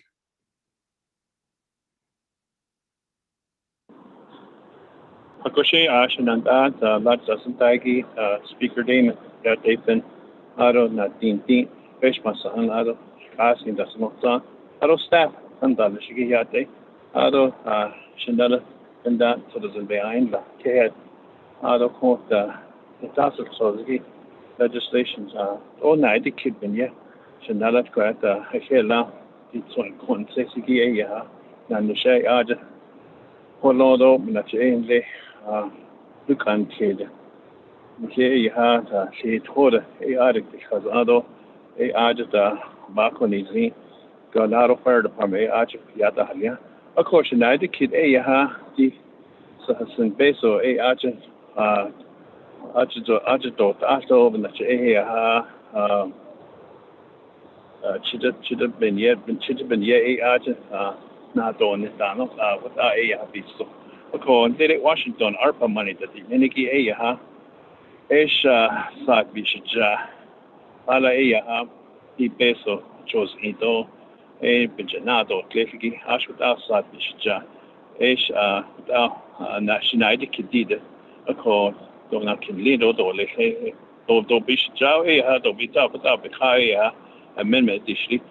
Akoshe Ashananda, Latsasantagi, Speaker Damon, that they've been Ado Natin, Beshmasa and Ado Kasin Dasmosa, Ado staff, and Dalashigiyate, Ado Shandala, and that so doesn't behind the Kad, Ado Court, the Tassel Sozgi legislations, all night the kid been, yeah, Shanalat Quata, Hela, it's one consisiki, Nanusha Aja, Holodo, Nachainle, Lucan Kid. Here you had she told a addict because other a Ajata Bakonizi got out of fire department, Ajak Yata. Of course, the kid a the Sahasan Beso a Ajat Ajato Asto, and that should have been yet, but should have been yet a Ajat not on this down with a piece. Of course, did it Washington ARPA money that the Miniki a Ish Sak Bishja Ala Peso chose Ito a Benjanado Cliffy Ash without Sak Bishja Ish Nationality Kidida a call Dona Kinlido Dole Do Bishja do Bita without Bikaya amendment dishly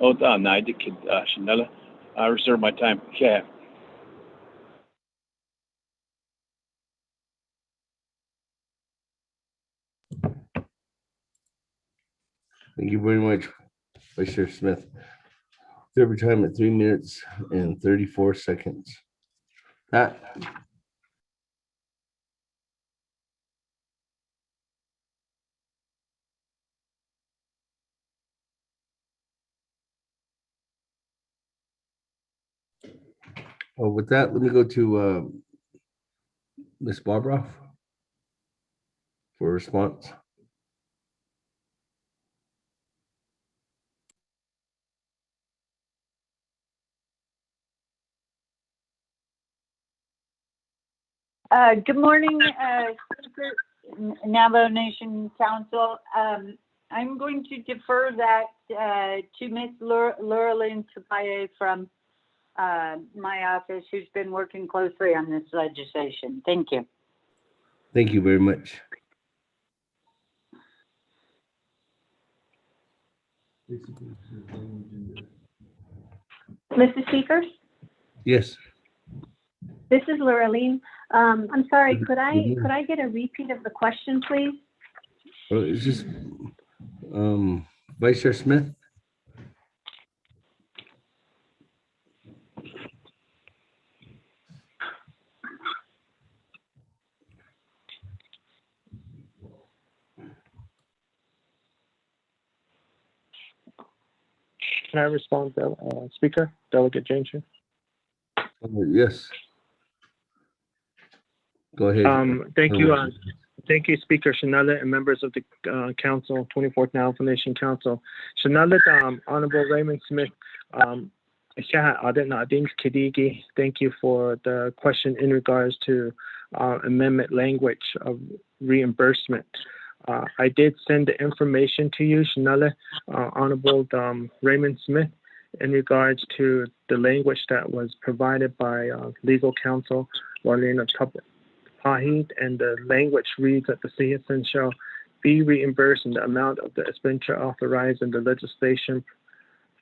Oda Naidi Kid Shinella. I reserve my time. Yeah. Thank you very much, Vice Chair Smith. Every time at 3 minutes and 34 seconds. Pat? Oh, with that, let me go to Ms. Barbara for a response. Good morning, Navajo Nation Council. I'm going to defer that to Ms. Laura Lynn Tapaye from my office, who's been working closely on this legislation. Thank you. Thank you very much. Mr. Speaker, Yes. this is Laureline. I'm sorry, could I get a repeat of the question, please? Is this Vice Chair Smith? Can I respond, Speaker, Delegate James? Yes. Go ahead. Thank you, Speaker Shanala and members of the Council, 24th Navajo Nation Council. Shanala, Honorable Raymond Smith, thank you for the question in regards to amendment language of reimbursement. I did send the information to you, Shanala, Honorable Raymond Smith, in regards to the language that was provided by legal counsel, Marlena Pahid, and the language reads that the citizen shall be reimbursed in the amount of the expenditure authorized in the legislation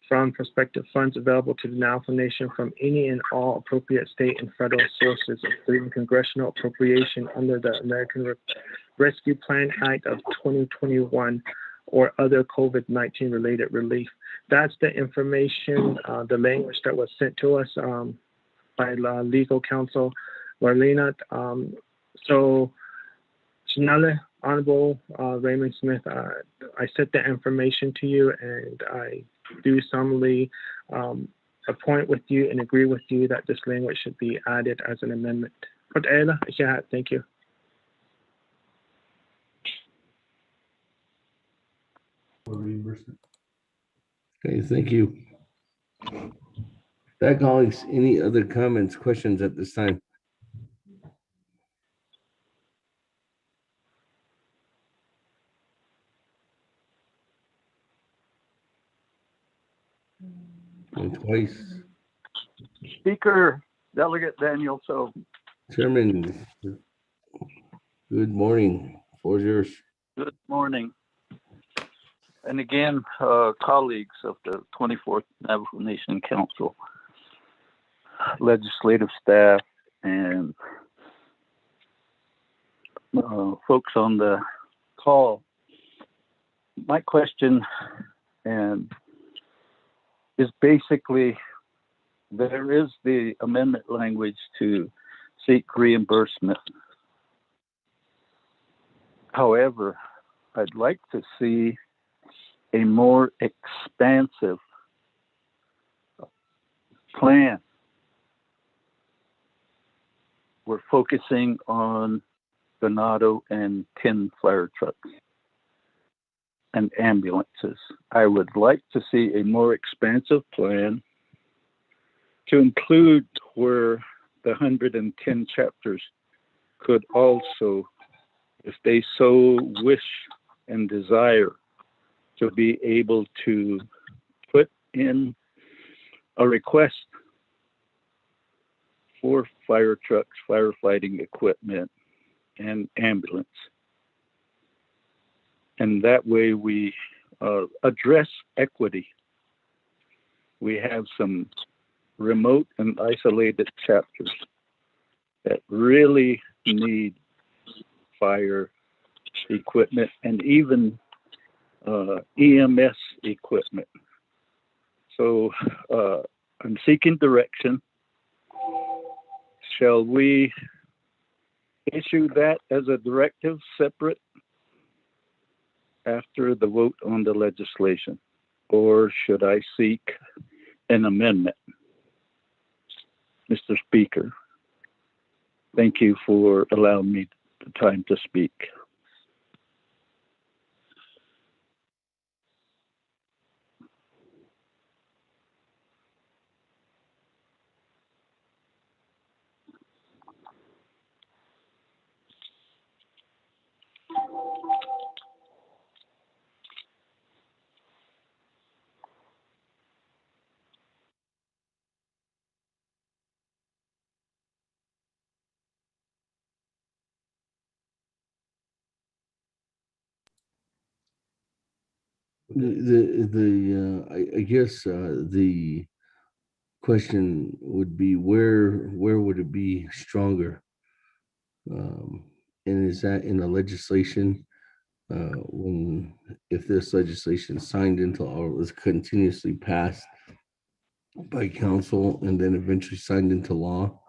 from prospective funds available to the Navajo Nation from any and all appropriate state and federal sources, including congressional appropriation under the American Rescue Plan Act of 2021 or other COVID-19 related relief. That's the information, the language that was sent to us by legal counsel, Marlena. So, Shanala, Honorable Raymond Smith, I sent the information to you, and I do solemnly appoint with you and agree with you that this language should be added as an amendment. Thank you. Okay, thank you. That colleagues, any other comments, questions at this time? And twice. Speaker, Delegate Daniel So. Chairman, good morning. Floor is yours. Good morning. And again, colleagues of the 24th Navajo Nation Council, legislative staff, and folks on the call. My question and is basically, there is the amendment language to seek reimbursement. However, I'd like to see a more expansive plan. We're focusing on Venado and 10 fire trucks and ambulances. I would like to see a more expansive plan to include where the 110 chapters could also, if they so wish and desire, to be able to put in a request for fire trucks, firefighting equipment, and ambulance. And that way we address equity. We have some remote and isolated chapters that really need fire equipment and even EMS equipment. So I'm seeking direction. Shall we issue that as a directive separate after the vote on the legislation? Or should I seek an amendment? Mr. Speaker, thank you for allowing me the time to speak. I guess the question would be where would it be stronger, and is that in the legislation when if this legislation signed into or was continuously passed by council and then eventually signed into law,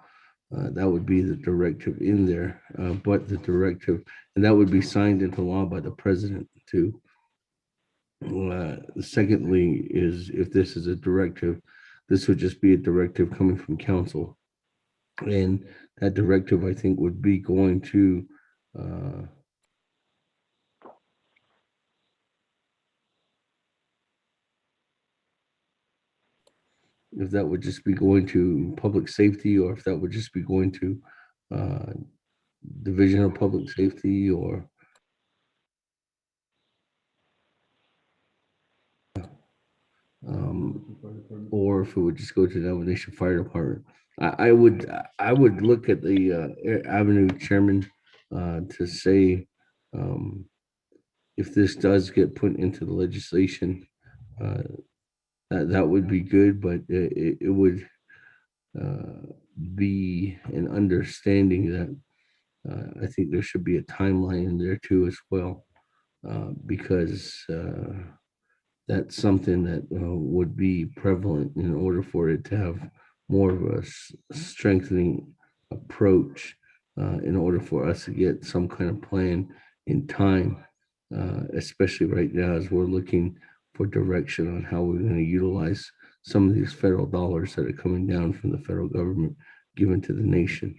that would be the directive in there, but the directive, and that would be signed into law by the president too. Secondly, is if this is a directive, this would just be a directive coming from council. And that directive, I think, would be going to if that would just be going to public safety, or if that would just be going to Division of Public Safety, or if it would just go to the Navajo Fire Department. I would look at the Avenue Chairman to say if this does get put into the legislation, that would be good, but it would be an understanding that I think there should be a timeline in there too as well, because that's something that would be prevalent in order for it to have more of a strengthening approach in order for us to get some kind of plan in time, especially right now as we're looking for direction on how we're going to utilize some of these federal dollars that are coming down from the federal government given to the nation.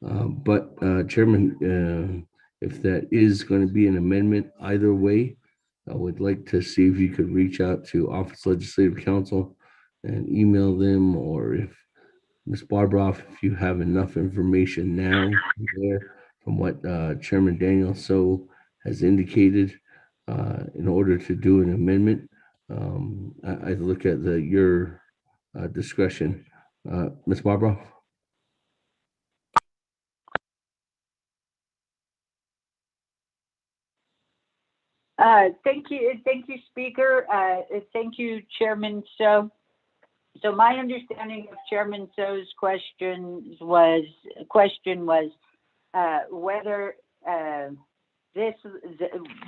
But Chairman, if that is going to be an amendment either way, I would like to see if you could reach out to Office Legislative Council and email them, or if Ms. Barbroff, if you have enough information now there from what Chairman Daniel So has indicated in order to do an amendment. I look at your discretion. Ms. Barbroff? Thank you, Speaker. Thank you, Chairman So. So my understanding of Chairman So's question was whether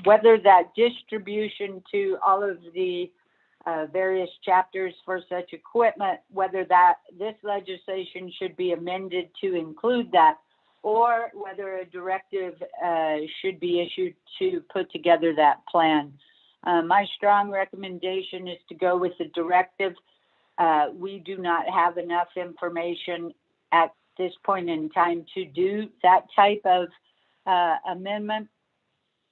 whether that distribution to all of the various chapters for such equipment, whether this legislation should be amended to include that, or whether a directive should be issued to put together that plan. My strong recommendation is to go with the directive. We do not have enough information at this point in time to do that type of amendment,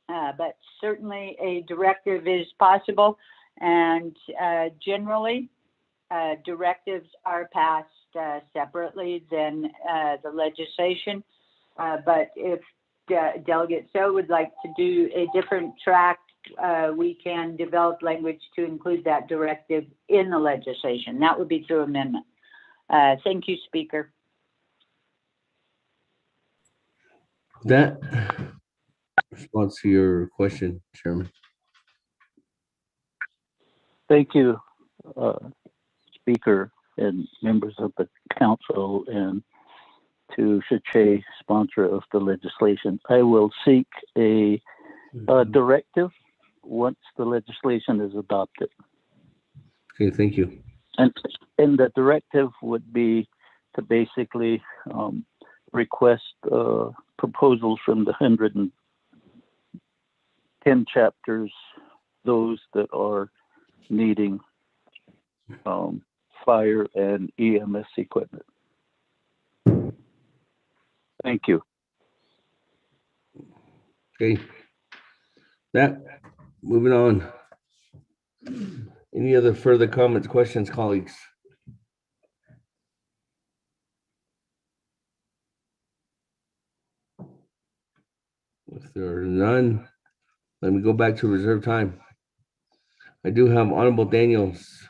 but certainly a directive is possible, and generally directives are passed separately than the legislation, but if Delegate So would like to do a different track, we can develop language to include that directive in the legislation. That would be through amendment. Thank you, Speaker. That response to your question, Chairman. Thank you, Speaker and members of the council, and to Shache, sponsor of the legislation. I will seek a directive once the legislation is adopted. Okay, thank you. And the directive would be to basically request proposals from the 110 chapters, those that are needing fire and EMS equipment. Thank you. Okay. Moving on. Any other further comments, questions, colleagues? If there are none, let me go back to reserve time. I do have Honorable Daniels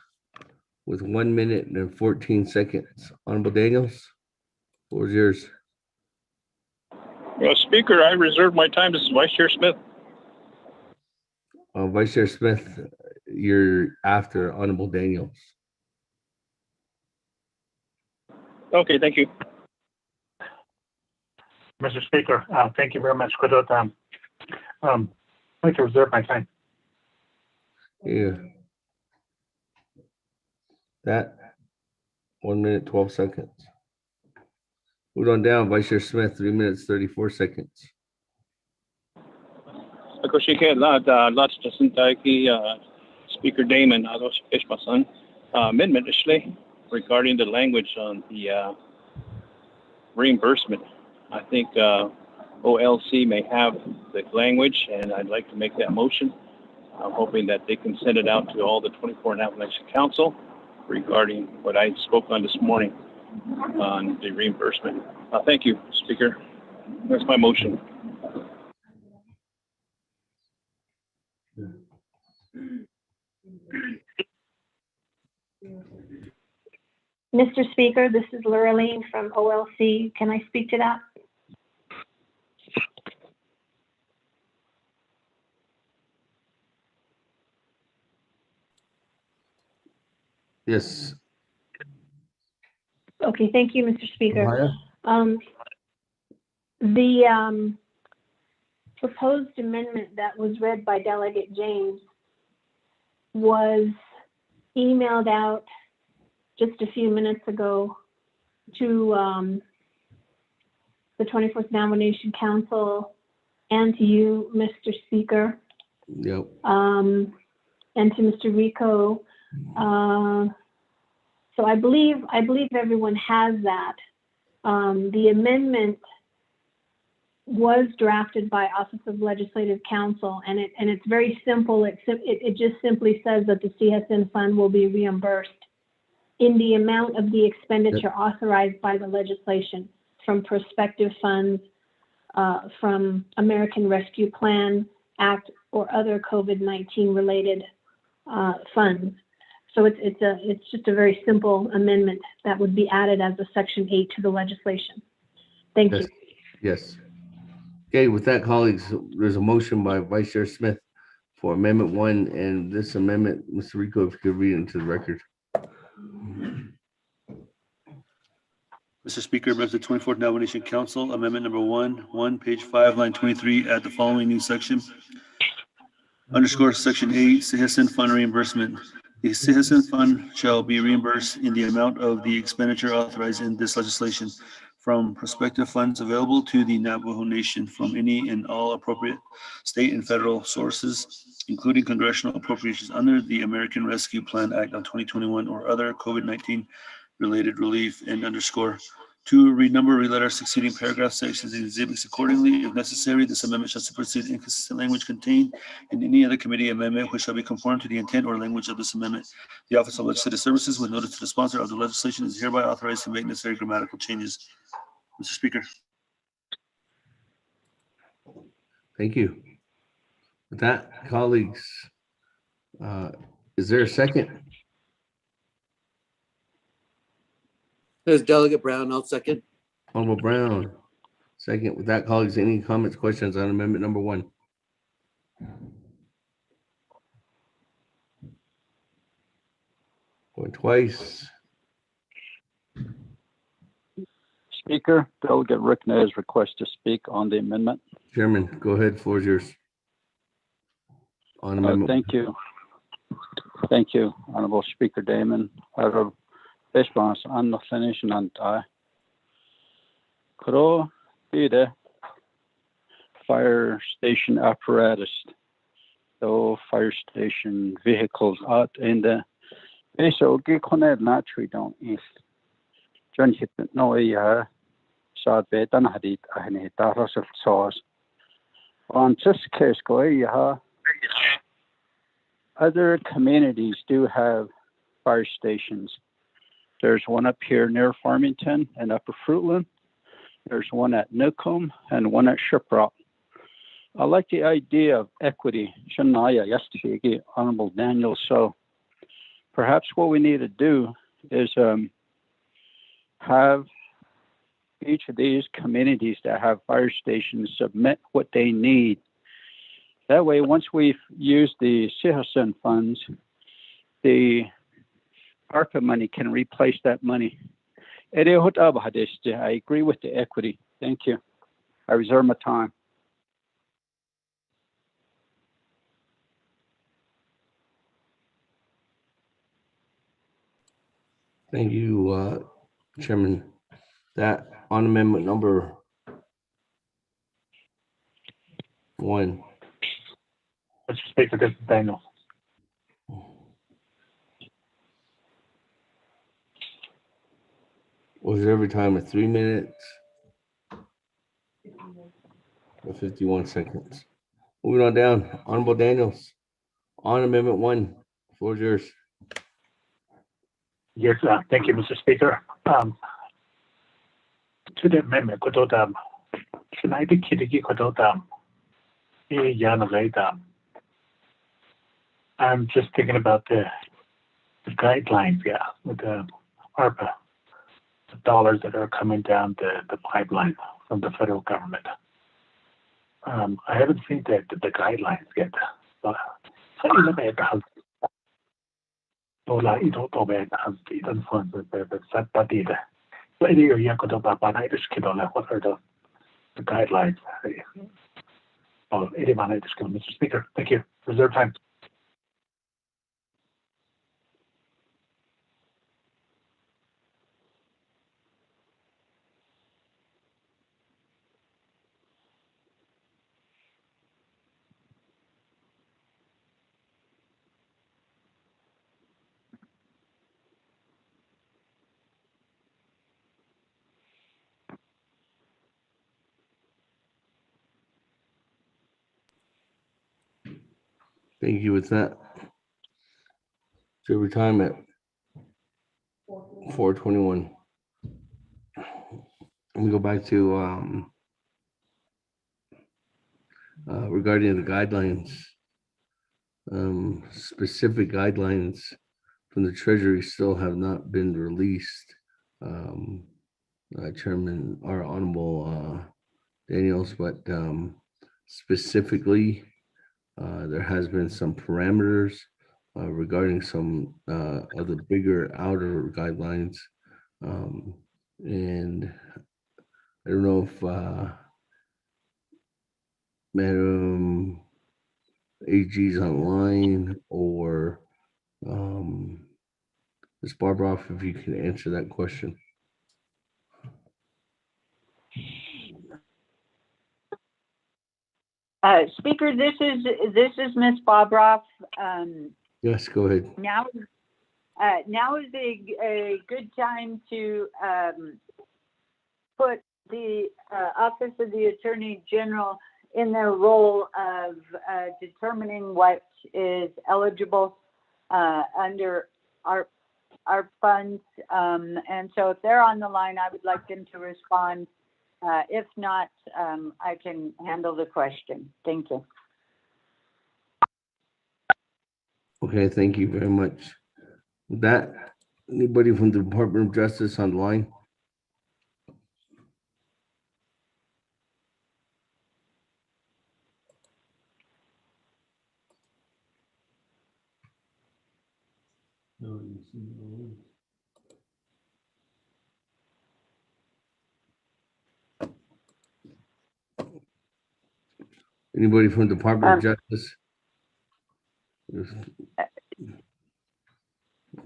with 1 minute and 14 seconds. Honorable Daniels, floor is yours. Speaker, I reserve my time. This is Vice Chair Smith. Vice Chair Smith, you're after Honorable Daniels. Okay, thank you. Mr. Speaker, thank you very much. I'd like to reserve my time. Yeah. That 1 minute, 12 seconds. Moving on down, Vice Chair Smith, 3 minutes, 34 seconds. Speaker Damon, amendment regarding the language on the reimbursement. I think OLC may have the language, and I'd like to make that motion. I'm hoping that they can send it out to all the 24 Navajo Nation Council regarding what I spoke on this morning on the reimbursement. Thank you, Speaker. That's my motion. Mr. Speaker, this is Lurleen from OLC. Can I speak to that? Yes. Okay, thank you, Mr. Speaker. Maya? The proposed amendment that was read by Delegate James was emailed out just a few minutes ago to the 24th Navajo Nation Council and to you, Mr. Speaker. Yep. And to Mr. Rico. So I believe everyone has that. The amendment was drafted by Office of Legislative Counsel, and it's very simple. It just simply says that the CSN fund will be reimbursed in the amount of the expenditure authorized by the legislation from prospective funds, from American Rescue Plan Act, or other COVID-19 related funds. So it's just a very simple amendment that would be added as a Section 8 to the legislation. Thank you. Yes. Okay, with that, colleagues, there's a motion by Vice Chair Smith for Amendment 1, and this amendment, Mr. Rico, if you could read it into the record. Mr. Speaker, members of the 24th Navajo Nation Council, Amendment number 1, page 5, line 23, add the following new section. Underscore Section 8, CSN Fund Reimbursement. The citizen fund shall be reimbursed in the amount of the expenditure authorized in this legislation from prospective funds available to the Navajo Nation from any and all appropriate state and federal sources, including congressional appropriations under the American Rescue Plan Act of 2021 or other COVID-19 related relief, and underscore. To renumber, re-letter succeeding paragraph sections and exhibits accordingly. If necessary, this amendment shall supersede inconsistent language contained in any other committee amendment which shall be conformed to the intent or language of this amendment. The Office of Legislative Services, with notice to the sponsor of the legislation, is hereby authorized to make necessary grammatical changes. Mr. Speaker. Thank you. With that, colleagues, is there a second? There's Delegate Brown. I'll second. Honorable Brown, second. With that, colleagues, any comments, questions on amendment number 1? Going twice. Speaker, Delegate Ricknez requests to speak on the amendment. Chairman, go ahead. Floor is yours. On amendment. Thank you. Thank you, Honorable Speaker Damon. Response on the finish and Kuro be the fire station apparatus, though fire station vehicles out in the so get connect naturally don't east. John hit no shot bed and had it and hit of sauce. On just case go other communities do have fire stations. There's one up here near Farmington and Upper Fruitland. There's one at Newcomb and one at Shiprock. I like the idea of equity. Shanaya yesterday, Honorable Daniel. So perhaps what we need to do is have each of these communities that have fire stations submit what they need. That way, once we've used the citizen funds, the ARPA money can replace that money. I agree with the equity. Thank you. I reserve my time. Thank you, Chairman. That on amendment number 1. Mr. Speaker, this is Daniel. Was there every time at 3 minutes or 51 seconds? Moving on down, Honorable Daniels, on amendment 1, floor is yours. Yes, thank you, Mr. Speaker. To the amendment, tonight the kitty I'm just thinking about the guidelines, with the ARPA, the dollars that are coming down the pipeline from the federal government. I haven't seen the guidelines yet. But how do you look at the house? You don't go back to house, you don't fund the set body. So any area could have been what are the guidelines? Oh, Mr. Speaker, thank you. Reserve time. Thank you with that. So every time at 4:21. We go back to regarding the guidelines, specific guidelines from the Treasury still have not been released. Chairman, our Honorable Daniels, but specifically, there has been some parameters regarding some of the bigger outer guidelines, and I don't know if Madam AG's online or Ms. Barbara, if you can answer that question. Speaker, this is Ms. Bobroff. Yes, go ahead. Now is a good time to put the Office of the Attorney General in their role of determining what is eligible under our funds. And so if they're on the line, I would like them to respond. If not, I can handle the question. Thank you. Okay, thank you very much. With that, anybody from the Department of Justice on the line? Anybody from the Department of Justice?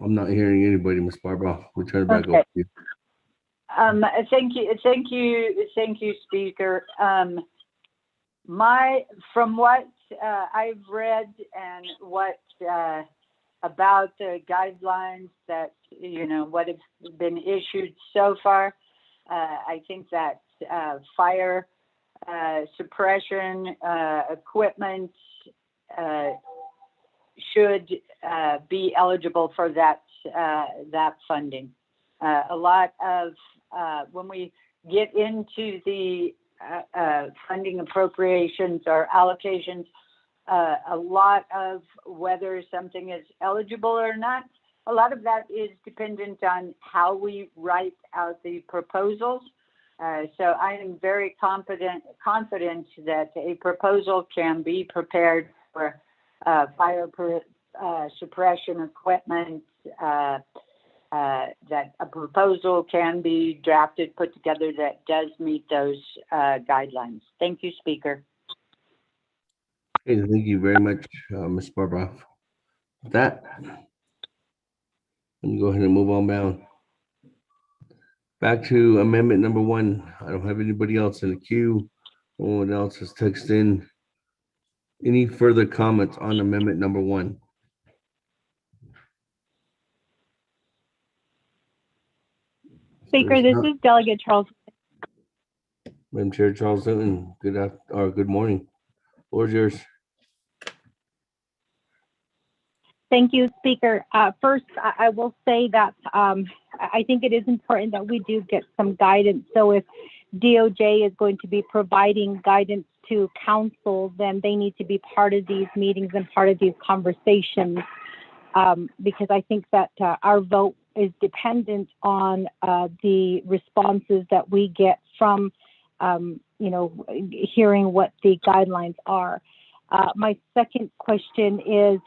I'm not hearing anybody, Ms. Barbara. We'll turn it back over to you. Thank you, Speaker. From what I've read and what about the guidelines that what have been issued so far, I think that fire suppression equipment should be eligible for that funding. A lot of when we get into the funding appropriations or allocations, a lot of whether something is eligible or not, a lot of that is dependent on how we write out the proposals. So I am very confident that a proposal can be prepared for fire suppression equipment, that a proposal can be drafted, put together that does meet those guidelines. Thank you, Speaker. Okay, thank you very much, Ms. Barbara. With that, let me go ahead and move on down. Back to amendment number 1. I don't have anybody else in the queue. No one else has texted in. Any further comments on amendment number 1? Speaker, this is Delegate Charles. Madam Chair Charles Newton, good morning. Floor is yours. Thank you, Speaker. First, I will say that I think it is important that we do get some guidance. So if DOJ is going to be providing guidance to council, then they need to be part of these meetings and part of these conversations, because I think that our vote is dependent on the responses that we get from, hearing what the guidelines are. My second question is,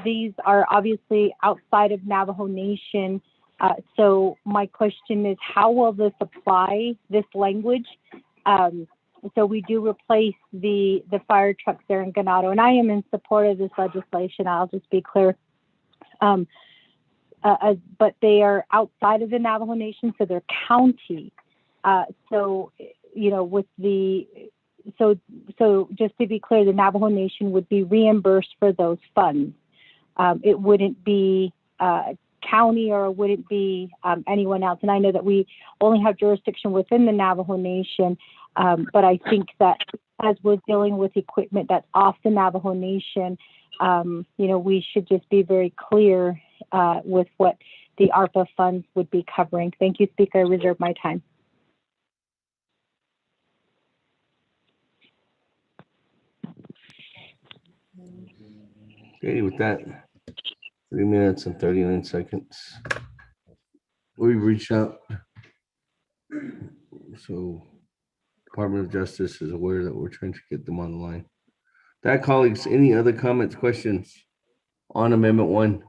these are obviously outside of Navajo Nation. So my question is, how will this apply, this language? So we do replace the fire trucks there in Ganado, and I am in support of this legislation. I'll just be clear. But they are outside of the Navajo Nation, so they're county. So just to be clear, the Navajo Nation would be reimbursed for those funds. It wouldn't be county, or it wouldn't be anyone else. And I know that we only have jurisdiction within the Navajo Nation, but I think that as we're dealing with equipment that's off the Navajo Nation, we should just be very clear with what the ARPA funds would be covering. Thank you, Speaker. I reserve my time. Okay, with that, 3 minutes and 39 seconds. We've reached out. So Department of Justice is aware that we're trying to get them on the line. That, colleagues, any other comments, questions on Amendment 1?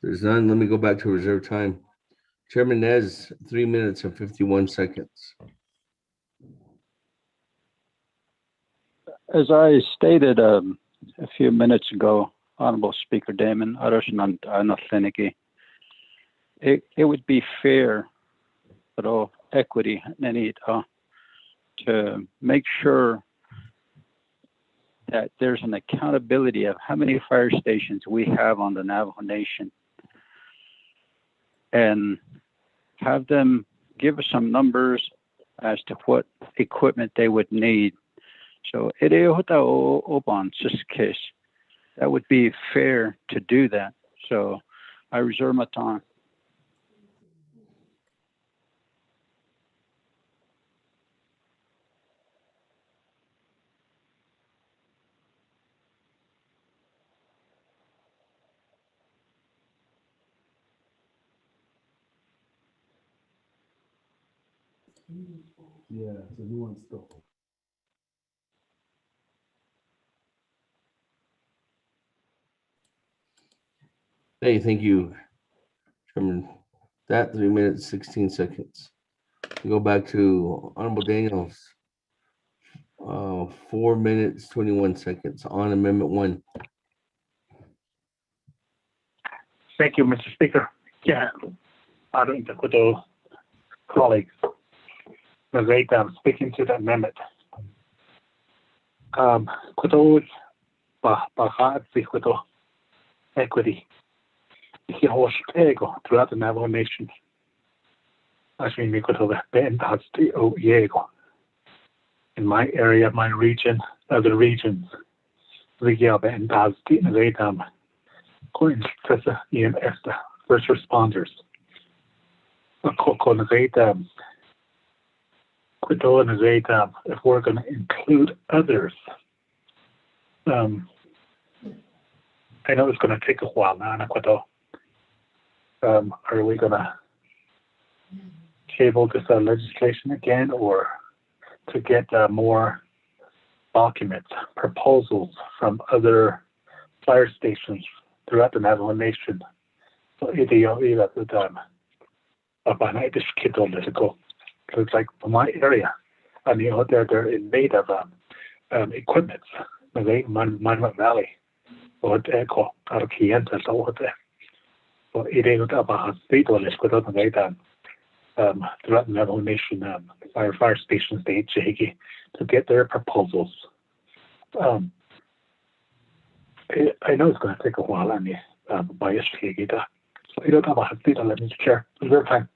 There's none. Let me go back to reserve time. Chairman Nez, 3 minutes and 51 seconds. As I stated a few minutes ago, Honorable Speaker Damon, it would be fair, but equity, to make sure that there's an accountability of how many fire stations we have on the Navajo Nation, and have them give us some numbers as to what equipment they would need. So that would be fair to do that. So I reserve my time. Yeah, it's a new one still. Hey, thank you, Chairman. That 3 minutes, 16 seconds. We go back to Honorable Daniels. 4 minutes, 21 seconds on Amendment 1. Thank you, Mr. Speaker. Yeah, I don't think with colleagues. The great speaking to the amendment. Kudo Bahat Kudo equity. Throughout the Navajo Nation. Actually, we could have been in my area, my region, other regions. We have been going to EMS, first responders. If we're going to include others, I know it's going to take a while now. Are we going to table this legislation again, or to get more documents, proposals from other fire stations throughout the Navajo Nation? So it's like for my area, and they're in need of equipment. Monument Valley, or echo out of Kienta, so so it is about throughout the Navajo Nation fire stations to get their proposals. I know it's going to take a while, and by yesterday, so you don't have a seat on Mr. Chair. Reserve time.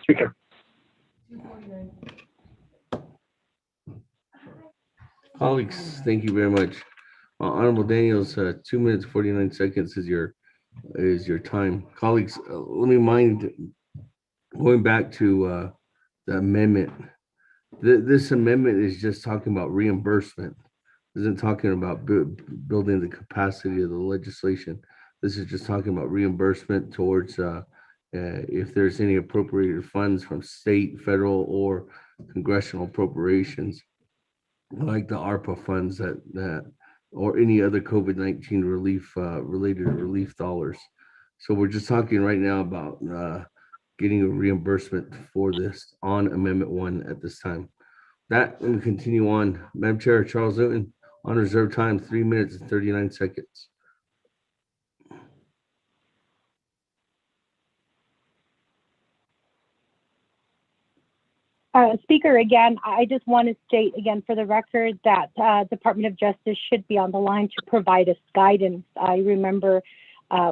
Speaker. Colleagues, thank you very much. Honorable Daniels, 2 minutes, 49 seconds is your time. Colleagues, let me mind going back to the amendment. This amendment is just talking about reimbursement. It isn't talking about building the capacity of the legislation. This is just talking about reimbursement towards if there's any appropriated funds from state, federal, or congressional appropriations, like the ARPA funds that or any other COVID-19 relief related relief dollars. So we're just talking right now about getting a reimbursement for this on Amendment 1 at this time. That, let me continue on. Madam Chair, Charles Newton, on reserve time, 3 minutes and 39 seconds. Speaker, again, I just want to state again for the record that Department of Justice should be on the line to provide us guidance. I remember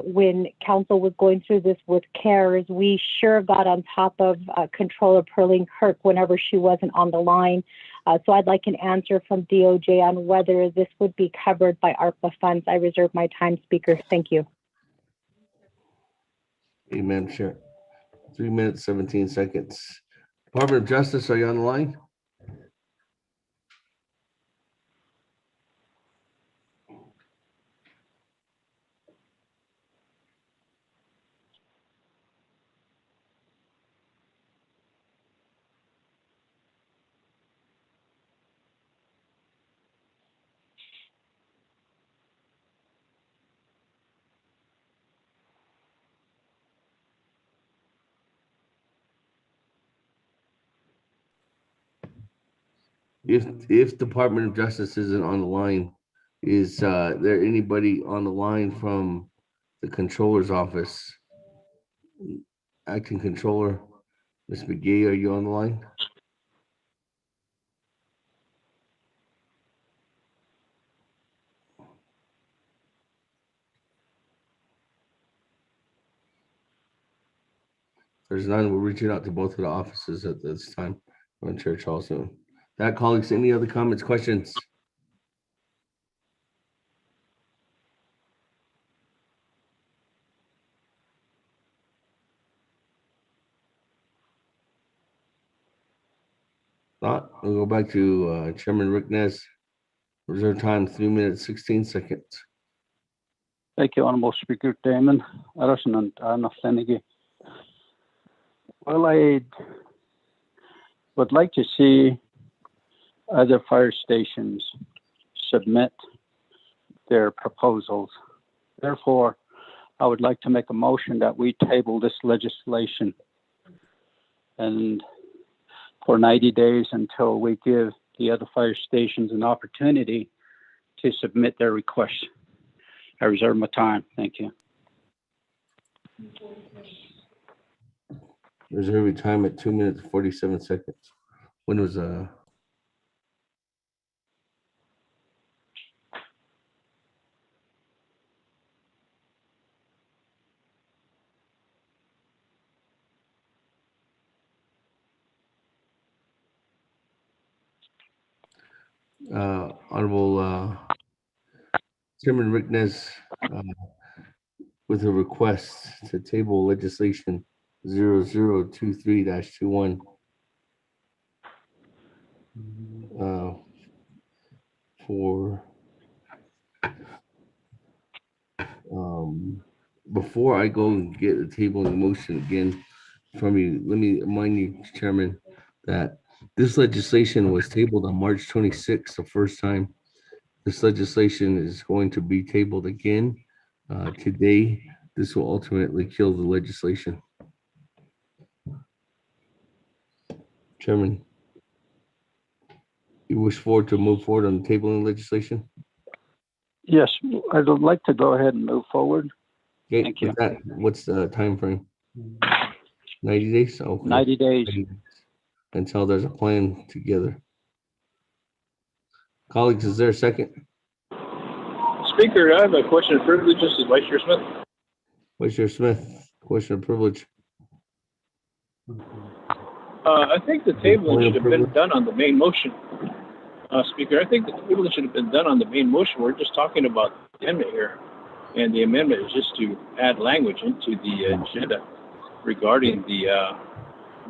when council was going through this with CARES, we sure got on top of Controller Perling Kirk whenever she wasn't on the line. So I'd like an answer from DOJ on whether this would be covered by ARPA funds. I reserve my time, Speaker. Thank you. Madam Chair. 3 minutes, 17 seconds. Department of Justice, are you on the line? If Department of Justice isn't on the line, Is there anybody on the line from the controller's office? Acting controller, Ms. McGee, are you on the line? There's none. We're reaching out to both of the offices at this time on Church Hall soon. That, colleagues, any other comments, questions? Not, we'll go back to Chairman Rick Nez. Reserve time, 3 minutes, 16 seconds. Thank you, Honorable Speaker Damon. Well, I would like to see other fire stations submit their proposals. Therefore, I would like to make a motion that we table this legislation and for 90 days until we give the other fire stations an opportunity to submit their requests. I reserve my time. Thank you. Reserve your time at 2 minutes, 47 seconds. When was Honorable Chairman Rick Nez with a request to table legislation 0023-21 for before I go and get a tabling motion again from you, let me remind you, Chairman, that this legislation was tabled on March 26th, the first time. This legislation is going to be tabled again today. This will ultimately kill the legislation. Chairman, you wish forward to move forward on the tabling legislation? Yes, I'd like to go ahead and move forward. Okay, thank you. What's the time frame? 90 days? Okay. 90 days. Until there's a plan together. Colleagues, is there a second? Speaker, I have a question of privilege. This is Vice Chair Smith. Vice Chair Smith, question of privilege. I think the tabling should have been done on the main motion. Speaker, I think the tabling should have been done on the main motion. We're just talking about the amendment here. And the amendment is just to add language into the agenda regarding the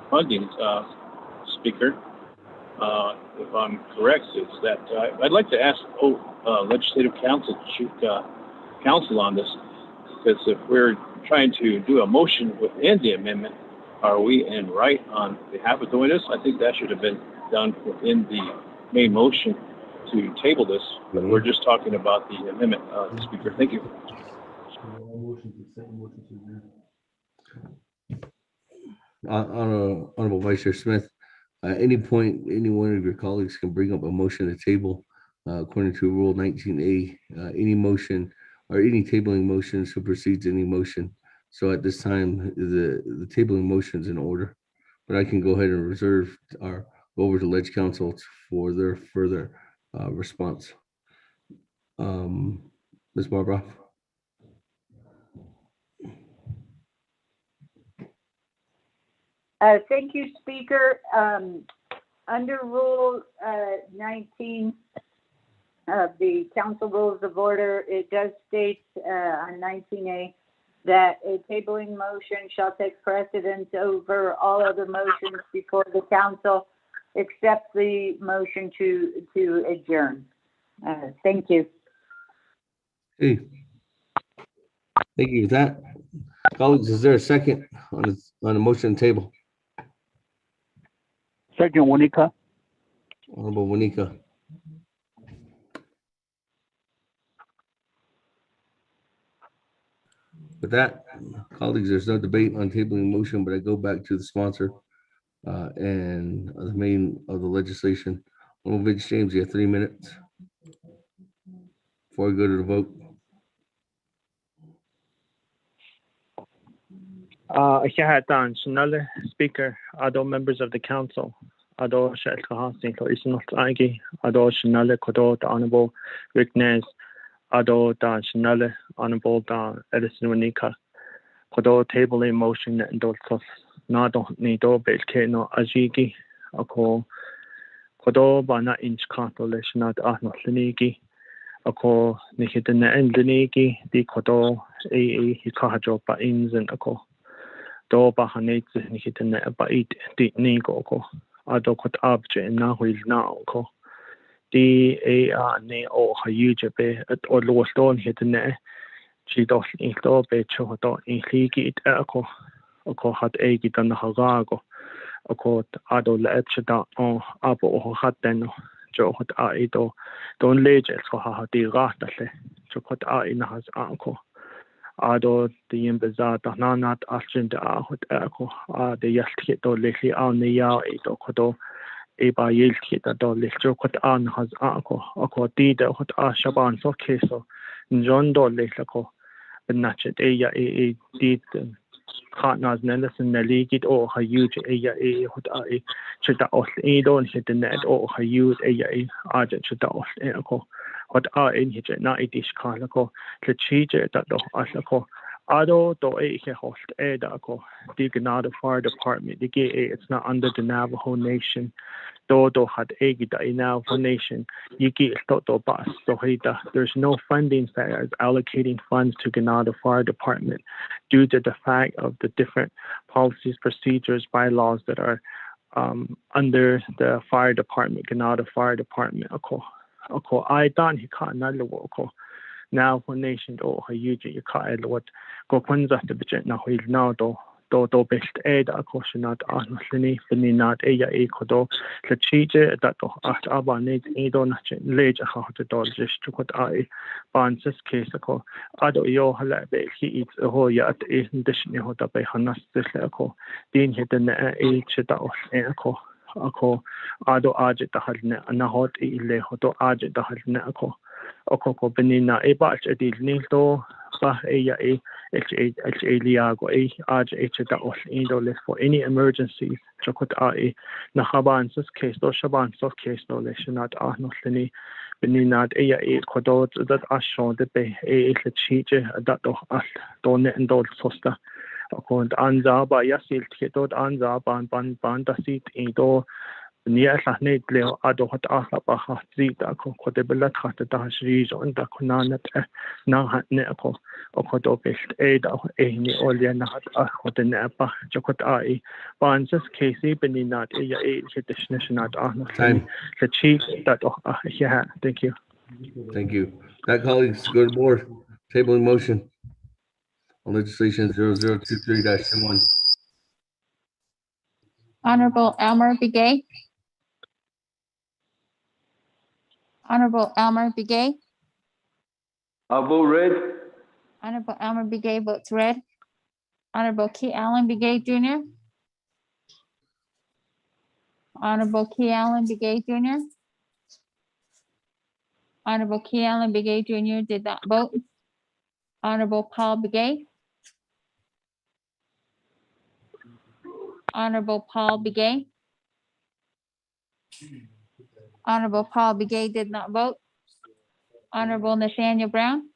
funding, Speaker. If I'm correct, is that I'd like to ask Legislative Council to counsel on this, because if we're trying to do a motion within the amendment, are we in right on behalf of doing this? I think that should have been done within the main motion to table this, but we're just talking about the amendment, Speaker. Thank you. Honorable Vice Chair Smith, at any point, any one of your colleagues can bring up a motion to table according to Rule 19A. Any motion or any tabling motion supersedes any motion. So at this time, the tabling motion is in order, but I can go ahead and reserve or go over to Ledge Council for their further response. Ms. Barbara. Thank you, Speaker. Under Rule 19 of the Council Rules of Order, it does state on 19A that a tabling motion shall take precedence over all other motions before the council, except the motion to adjourn. Thank you. Hey, thank you for that. Colleagues, is there a second on the motion table? Second, Winika. Honorable Winika. With that, colleagues, there's no debate on tabling motion, but I go back to the sponsor and the main of the legislation. Honorable Vince James, you have 3 minutes. before I go to the vote? Speaker, other members of the council, other Shelkahasing, or Isnot Agi, other Shanale Kodo, the Honorable Rick Nez, other Dan Shanale, Honorable Dan Edison Wanika, Kodo table in motion and Doltos, Nado Nido Belkeno Ajigi, Ako Kodo Bana Inch Consolation at Arnold Linigi, Ako Nikitana and Linigi, the Kodo A Hikajo Ba Ins and Ako. Do bahanit nikita ba it di nigo ko ado kot abje na wil na ko di a ne o hayuje be at o lo ston hit ne chi do in do be cho do in ligi it ko hat e git na hagago ko ado le chda o abo o hat den jo hat a do don leje ko ha di ra ta le cho kot a in has ko ado the imbazar da nanat alchin da hot ko de yalti do leli an ya do kodo e ba yelti da do le chokot an has ko di da hot shaban so keso jon do le ko nachet e ya e di khatnas nelson neligit o hayuj e ya e hot e chita os e don hit net o hayuj e ya e aja chita os e ko what in hit na idish kalako the chije that do asako ado do e host e da ko the Ganado Fire Department the it's not under the Navajo Nation do had egi da Navajo Nation yiki to bas so there's no funding that is allocating funds to Ganado Fire Department due to the fact of the different policies, procedures, bylaws that are under the fire department, Ganado Fire Department. Ako I done he can't nalo ko now for nation or hayuji you can't what go kunza the budget now he's now do best aid ako shinat ahnusini beninat eya e kodo the chije that do at abane e don leje ha to do just to what I banses case ako ado yo hala be he it ho ya at e ndishni ho ta be hanas this ako din hidden e chita ako ako ado aje tahalne na hot ile hoto aje tahalne ako ko benina e ba che ni to ba e ya e liago e aje e cheta os indo les for any emergencies chokot a na haban sus case do shaban sus case no le shnat no leni benina e ya e kodo that ashon de be e le chije that do ne ndo sosta und anza ba yasil dort anza ban das sieht do nie ne leo ado hat ba hat sieht ko de belat hat da shri und da kunanat na hat ne ko do best e da e ni olia na hat hat ne ba jokot ai ban das case beninat e ya e traditional no Time. the chief that yeah thank you That colleagues go to board. Tabling motion on legislation 0023-1. Honorable Elmer Begay. Honorable Elmer Begay. I'll vote red. Honorable Elmer Begay votes red. Honorable Key Allen Begay Jr. Honorable Key Allen Begay Jr. Honorable Key Allen Begay Jr. did not vote. Honorable Paul Begay. Honorable Paul Begay. Honorable Paul Begay did not vote. Honorable Nathaniel Brown.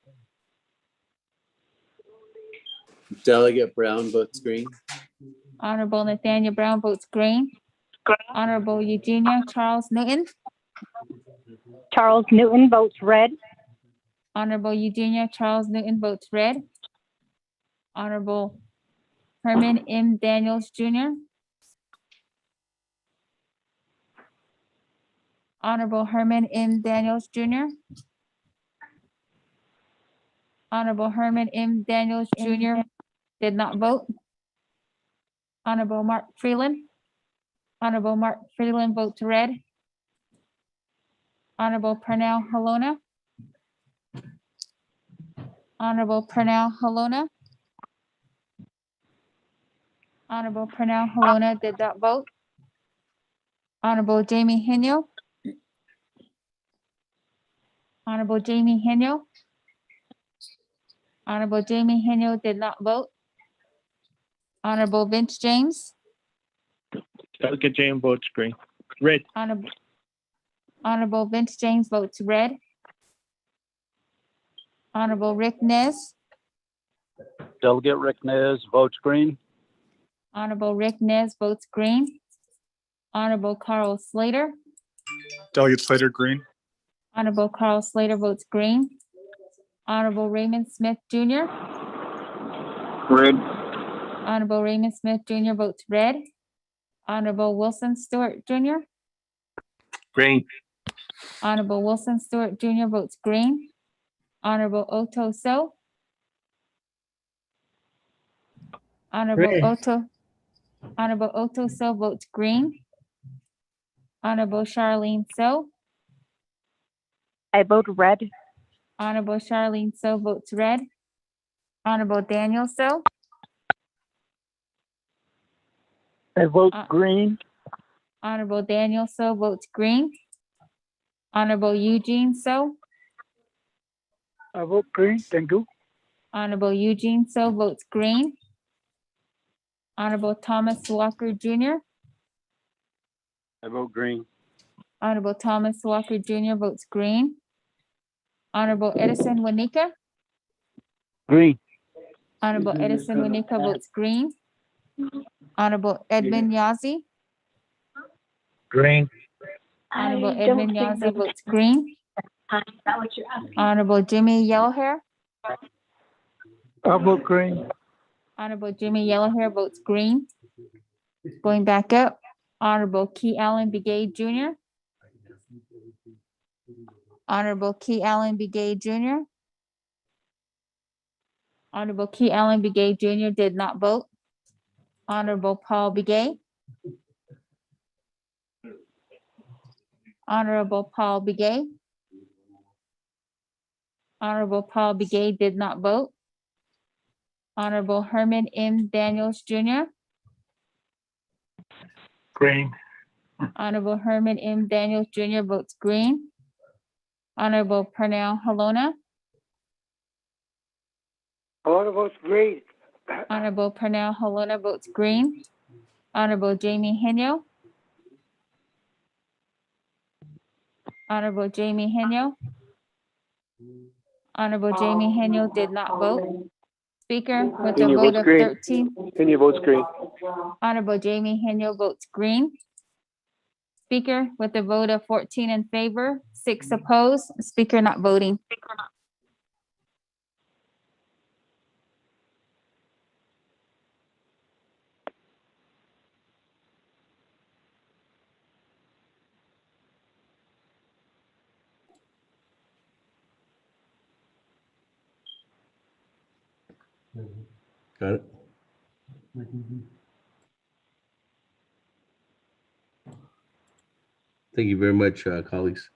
Delegate Brown votes green. Honorable Nathaniel Brown votes green. Honorable Eugenia Charles Newton. Charles Newton votes red. Honorable Eugenia Charles Newton votes red. Honorable Herman M. Daniels Jr. Honorable Herman M. Daniels Jr. Honorable Herman M. Daniels Jr. did not vote. Honorable Mark Freeland. Honorable Mark Freeland votes red. Honorable Pernell Halona. Honorable Pernell Halona. Honorable Pernell Halona did not vote. Honorable Jamie Henyo. Honorable Jamie Henyo. Honorable Jamie Henyo did not vote. Honorable Vince James. Delegate James votes green. Red. Honorable Vince James votes red. Honorable Rick Nez. Delegate Rick Nez votes green. Honorable Rick Nez votes green. Honorable Carl Slater. Delegate Slater, green. Honorable Carl Slater votes green. Honorable Raymond Smith Jr. Red. Honorable Raymond Smith Jr. votes red. Honorable Wilson Stewart Jr. Green. Honorable Wilson Stewart Jr. votes green. Honorable Otto So. Honorable Red. Otto So votes green. Honorable Charlene So. I vote red. Honorable Charlene So votes red. Honorable Daniel So. I vote green. Honorable Daniel So votes green. Honorable Eugene So. I vote green. Thank you. Honorable Eugene So votes green. Honorable Thomas Walker Jr. I vote green. Honorable Thomas Walker Jr. votes green. Honorable Edison Wanika. Green. Honorable Edison Wanika votes green. Honorable Edmund Yazzie. Green. Honorable I don't Edmund think Yazzie that- votes green. Is that what you're asking? Honorable Jimmy Yellowhair. I vote green. Honorable Jimmy Yellowhair votes green. Going back up, Honorable Key Allen Begay Jr. Honorable Key Allen Begay Jr. Honorable Key Allen Begay Jr. did not vote. Honorable Paul Begay. Honorable Paul Begay. Honorable Paul Begay did not vote. Honorable Herman M. Daniels Jr. Green. Honorable Herman M. Daniels Jr. votes green. Honorable Pernell Halona. All votes green. Honorable Pernell Halona votes green. Honorable Jamie Henyo. Honorable Jamie Henyo. Honorable Jamie Henyo did not vote. Speaker, with a Henyo vote votes of green. 13. Henyo votes green. Honorable Jamie Henyo votes green. Speaker, with a vote of 14 in favor, 6 opposed, speaker not voting. Got it. Thank you very much, colleagues.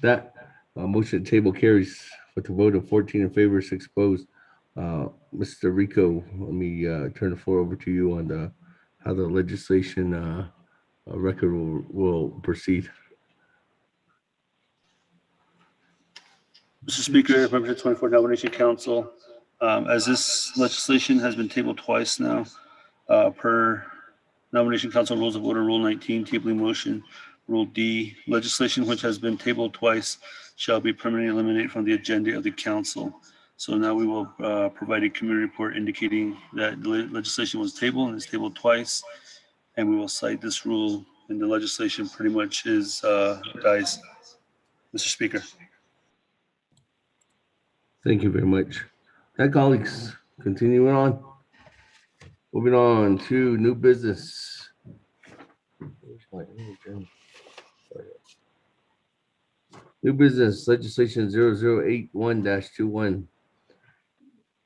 That motion to table carries with a vote of 14 in favor, 6 opposed. Mr. Rico, let me turn the floor over to you on how the legislation record will proceed. Mr. Speaker, members of the 24th Nomination Council, as this legislation has been tabled twice now, per Nomination Council Rules of Order, Rule 19, tabling motion, Rule D, legislation which has been tabled twice shall be permanently eliminated from the agenda of the council. So now we will provide a committee report indicating that the legislation was tabled and is tabled twice, and we will cite this rule, and the legislation pretty much is dies. Mr. Speaker. Thank you very much. That, colleagues, continuing on. Moving on to new business. New business legislation 0081-21.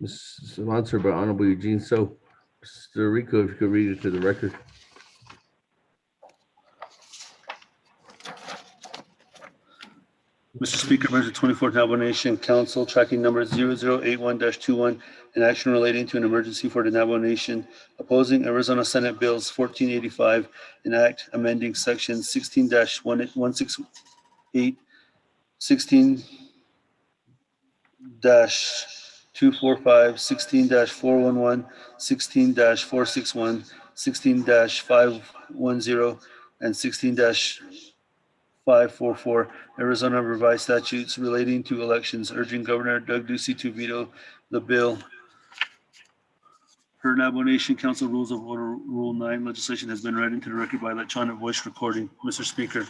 Sponsored by Honorable Eugene So. Mr. Rico, if you could read it to the record. Mr. Speaker, members of the 24th Navajo Nation Council, tracking number 0081-21, an action relating to an emergency for the Navajo Nation, opposing Arizona Senate Bills 1485, an act amending section 16-168, 16 16-245, 16-411, 16-461, 16-510, and 16-544 Arizona revised statutes relating to elections, urging Governor Doug Ducey to veto the bill. Per Navajo Nation Council Rules of Order Rule 9, legislation has been read into the record by electronic voice recording. Mr. Speaker.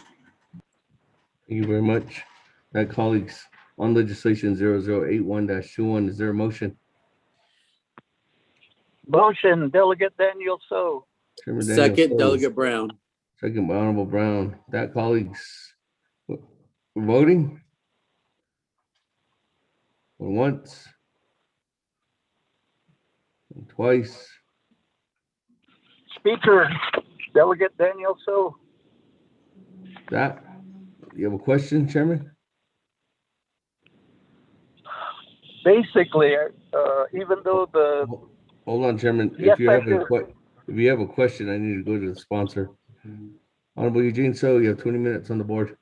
Thank you very much. That colleagues, on legislation 0081-21, is there a motion? Motion, Delegate Daniel So. Chairman Daniel Second, So. Delegate Brown. Second by Honorable Brown. That colleagues, we're voting? Once. And twice. Speaker, Delegate Daniel So. That, you have a question, Chairman? Basically, even though the Hold on, Chairman. Yes, If you I have do. if you have a question, I need to go to the sponsor. Honorable Eugene So, you have 20 minutes on the board.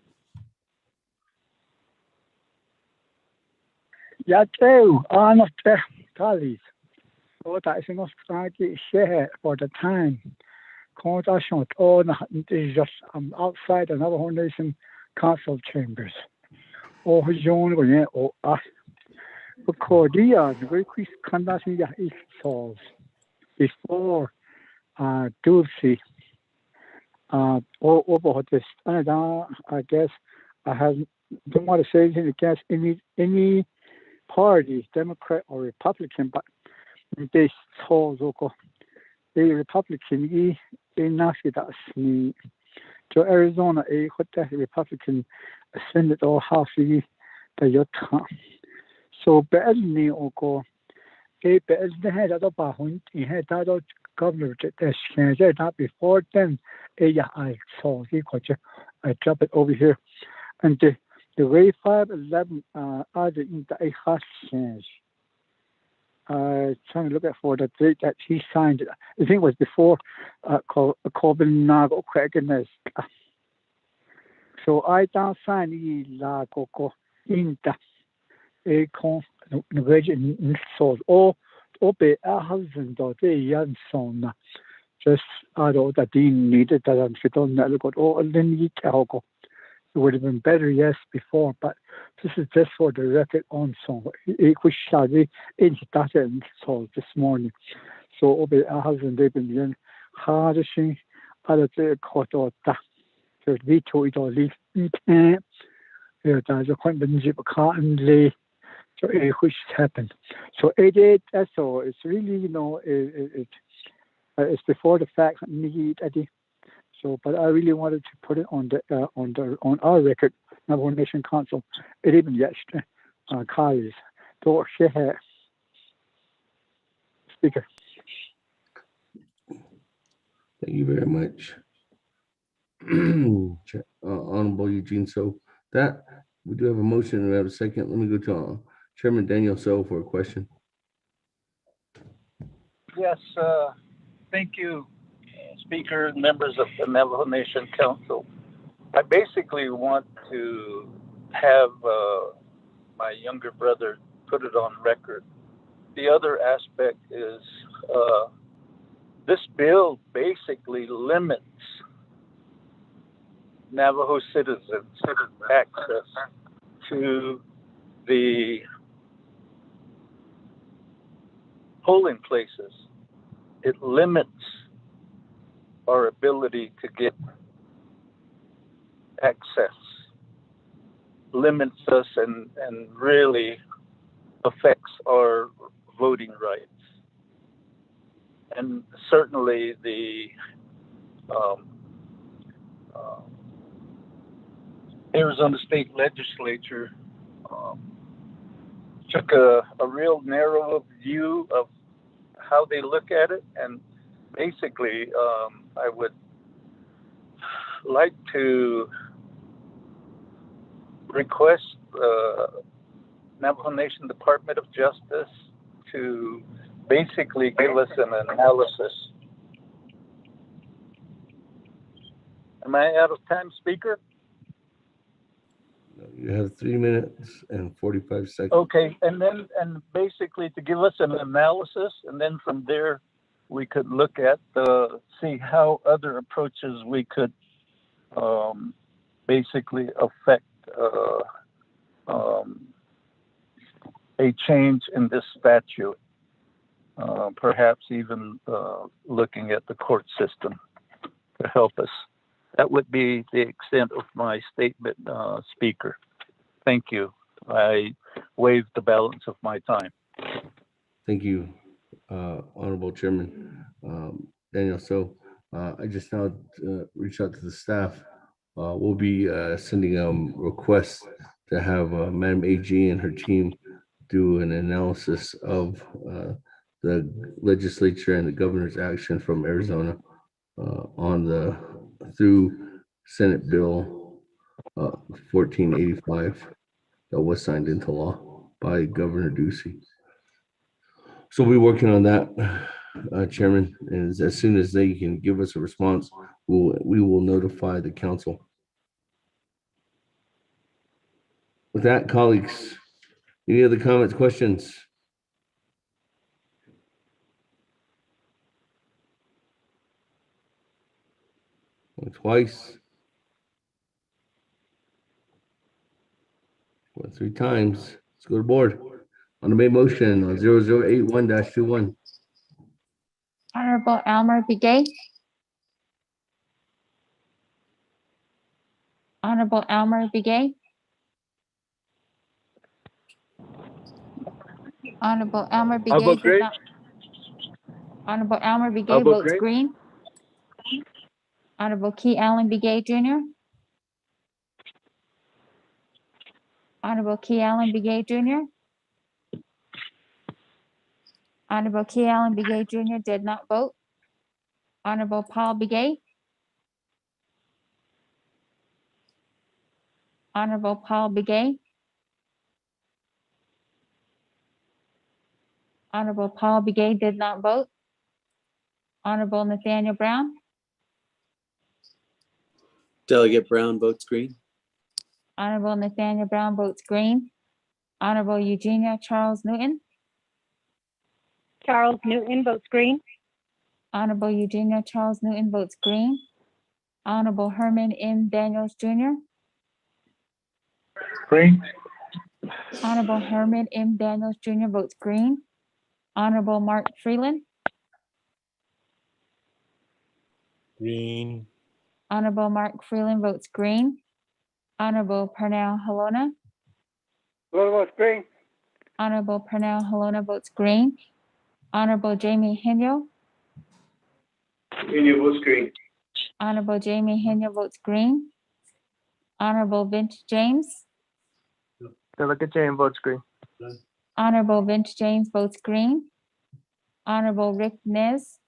Yato, honor colleagues. What I think of share for the time. Conversation on is just outside the Navajo Nation Council chambers. Or zone going or us. Because the very quick conducting is solved before Dulce over this. And I guess I don't want to say anything against any party, Democrat or Republican, but they told the Republican in Nashville to Arizona a Republican Senate or House the Utah. So badly oko a badly had other bahun in head other governor that before then I saw I drop it over here and the way 511 other in the house change. Trying to look at for the date that he signed it. I think it was before Corbin Nago Craigenness. So I don't sign la coco in the a con the so or be a husband or the young son. Just I don't that dean needed that I'm fit on that look at all then you talk. It would have been better, yes, before, but this is just for the record on song. It was shady in that so this morning. So Obi husband they've been hardishing other court or that. So veto it or leave there's a convention of car and lay. So which happened. So it so it's really it's before the fact need so, but I really wanted to put it on our record, Navajo Nation Council. It even yes, colleagues, door share. Speaker. Thank you very much. Honorable Eugene So. That we do have a motion and we have a second. Let me go to Chairman Daniel So for a question. Yes, thank you, Speaker, members of the Navajo Nation Council. I basically want to have my younger brother put it on record. The other aspect is this bill basically limits Navajo citizens' access to the polling places. It limits our ability to get access, limits us and really affects our voting rights. And certainly the Arizona State Legislature took a real narrow view of how they look at it, and basically I would like to request Navajo Nation Department of Justice to basically give us an analysis. Am I out of time, Speaker? You have 3 minutes and 45 seconds. Okay, and basically to give us an analysis, and then from there, we could look at see how other approaches we could basically affect a change in this statute. Perhaps even looking at the court system to help us. That would be the extent of my statement, Speaker. Thank you. I waive the balance of my time. Thank you, Honorable Chairman Daniel. So I just now reached out to the staff. We'll be sending requests to have Madam AG and her team do an analysis of the legislature and the governor's action from Arizona through Senate Bill 1485 that was signed into law by Governor Ducey. So we're working on that, Chairman, and as soon as they can give us a response, we will notify the council. With that, colleagues, any other comments, questions? Twice. Well, 3 times. Let's go to board. On the main motion on 0081-21. Honorable Elmer Begay. Honorable Elmer Begay. Honorable Elmer Begay did not. Honorable Elmer Begay votes green. Honorable Key Allen Begay Jr. Honorable Key Allen Begay Jr. Honorable Key Allen Begay Jr. did not vote. Honorable Paul Begay. Honorable Paul Begay. Honorable Paul Begay did not vote. Honorable Nathaniel Brown. Delegate Brown votes green. Honorable Nathaniel Brown votes green. Honorable Eugenia Charles Newton. Charles Newton votes green. Honorable Eugenia Charles Newton votes green. Honorable Herman M. Daniels Jr. Green. Honorable Herman M. Daniels Jr. votes green. Honorable Mark Freeland. Green. Honorable Mark Freeland votes green. Honorable Pernell Halona. Votes green. Honorable Pernell Halona votes green. Honorable Jamie Henyo. Henyo votes green. Honorable Jamie Henyo votes green. Honorable Vince James. Delegate James votes green. Honorable Vince James votes green. Honorable Rick Nez.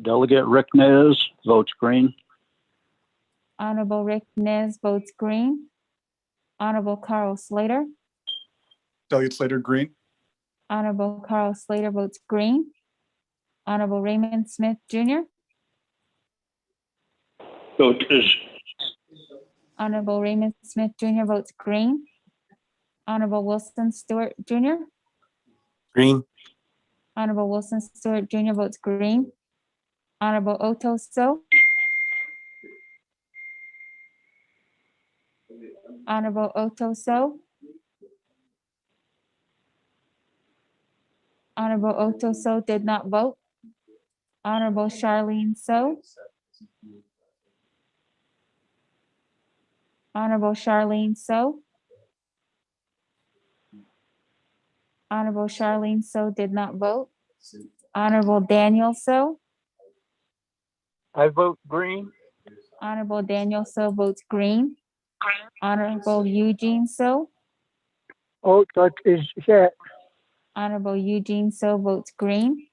Delegate Rick Nez votes green. Honorable Rick Nez votes green. Honorable Carl Slater. Delegate Slater, green. Honorable Carl Slater votes green. Honorable Raymond Smith Jr. Voters. Honorable Raymond Smith Jr. votes green. Honorable Wilson Stewart Jr. Green. Honorable Wilson Stewart Jr. votes green. Honorable Otto So. Honorable Otto So. Honorable Otto So did not vote. Honorable Charlene So. Honorable Charlene So. Honorable Charlene So did not vote. Honorable Daniel So. I vote green. Honorable Daniel So votes green. Honorable Eugene So. Oh, that is that. Honorable Eugene So votes green.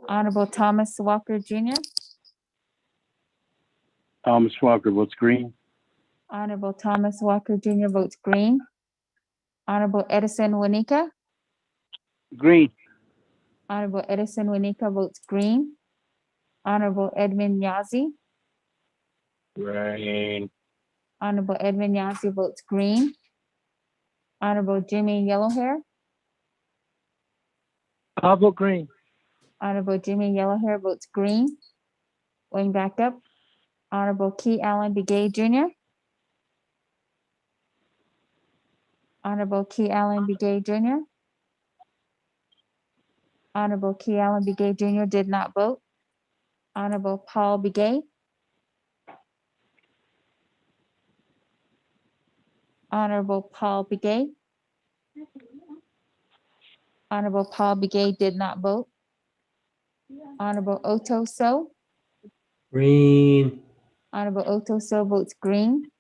Honorable Thomas Walker Jr. Thomas Walker votes green. Honorable Thomas Walker Jr. votes green. Honorable Edison Wanika. Green. Honorable Edison Wanika votes green. Honorable Edmund Yazi. Green. Honorable Edmund Yancey votes green. Honorable Jimmy Yellowhair. I'll vote green. Honorable Jimmy Yellowhair votes green. Going back up, Honorable Key Allen Begay Jr. Honorable Key Allen Begay Jr. Honorable Key Allen Begay Jr. did not vote. Honorable Paul Begay. Honorable Paul Begay. Honorable Paul Begay did not vote. Honorable Otto So. Green. Honorable Otto So votes green.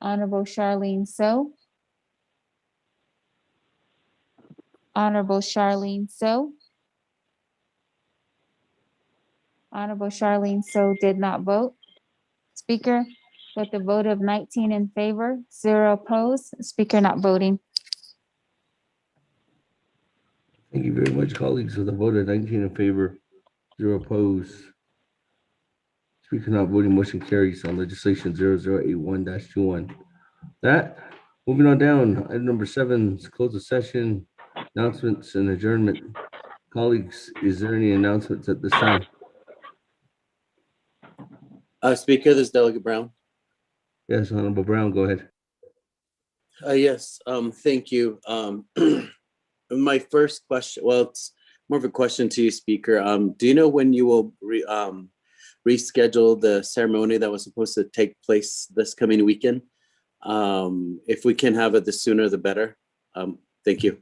Honorable Charlene So. Honorable Charlene So. Honorable Charlene So did not vote. Speaker, with a vote of 19 in favor, 0 opposed, speaker not voting. Thank you very much, colleagues. With a vote of 19 in favor, 0 opposed. Speaker not voting, motion carries on legislation 0081-21. That, moving on down, item number 7 is close the session, announcements and adjournment. Colleagues, is there any announcements at this time? Speaker, this is Delegate Brown. Yes, Honorable Brown, go ahead. Yes, thank you. My first question, well, it's more of a question to you, Speaker. Do you know when you will reschedule the ceremony that was supposed to take place this coming weekend? If we can have it, the sooner the better. Thank you.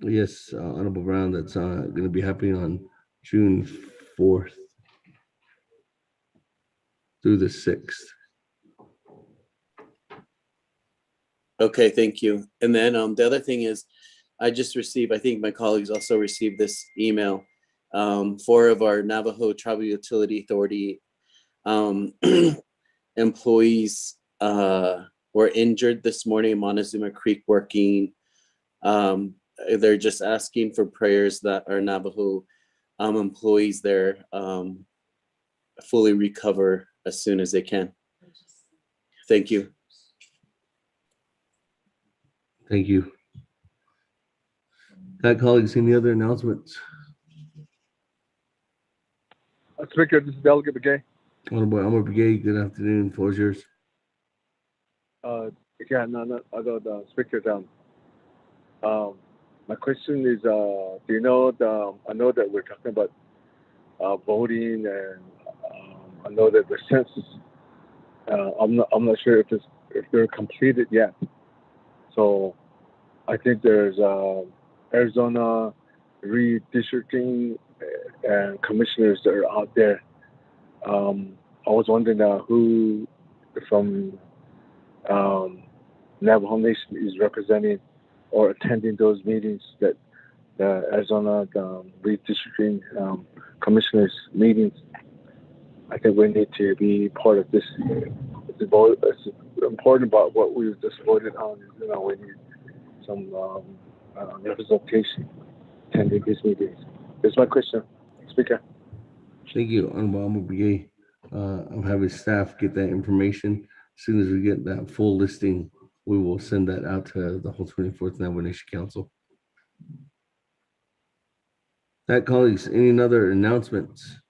Yes, Honorable Brown, that's going to be happening on June 4th through the 6th. Okay, thank you. And then the other thing is, I just received, I think my colleagues also received this email. 4 of our Navajo Tribal Utility Authority employees were injured this morning in Montezuma Creek working. They're just asking for prayers that our Navajo employees there fully recover as soon as they can. Thank you. Thank you. That, colleagues, any other announcements? Speaker, this is Delegate Begay. Honorable Elmer Begay, good afternoon. Floor is yours. Yeah, no, other the speaker down. My question is, do you know I know that we're talking about voting, and I know that the census. I'm not sure if they're completed yet. So I think there's Arizona redistricting and commissioners that are out there. I was wondering who from Navajo Nation is representing or attending those meetings, that the Arizona redistricting commissioners meetings. I think we need to be part of this. It's important about what we just voted on. We need some representation attending these meetings. That's my question, Speaker. Thank you, Honorable Elmer Begay. I'm having staff get that information. As soon as we get that full listing, we will send that out to the whole 24th Navajo Nation Council. That, colleagues, any other announcements?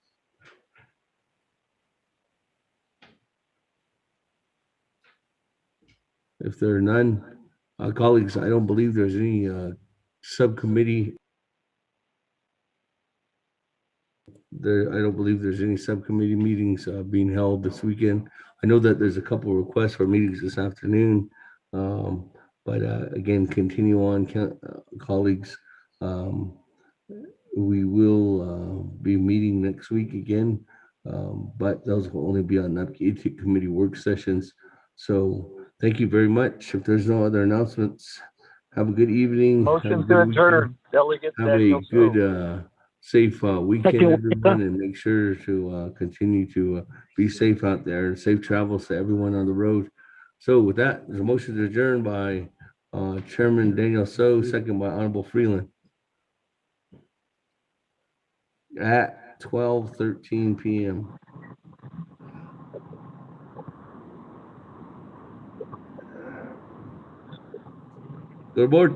If there are none, colleagues, I don't believe there's any subcommittee. I don't believe there's any subcommittee meetings being held this weekend. I know that there's a couple of requests for meetings this afternoon, but again, continue on, colleagues. We will be meeting next week again, but those will only be on NAPC committee work sessions. So thank you very much. If there's no other announcements, have a good evening. Motion to adjourn. Delegate have a good, safe weekend, everyone, and make sure to continue to be safe out there, and safe travels to everyone on the road. So with that, there's a motion to adjourn by Chairman Daniel So, second by Honorable Freeland at 12:13 p.m. Good board.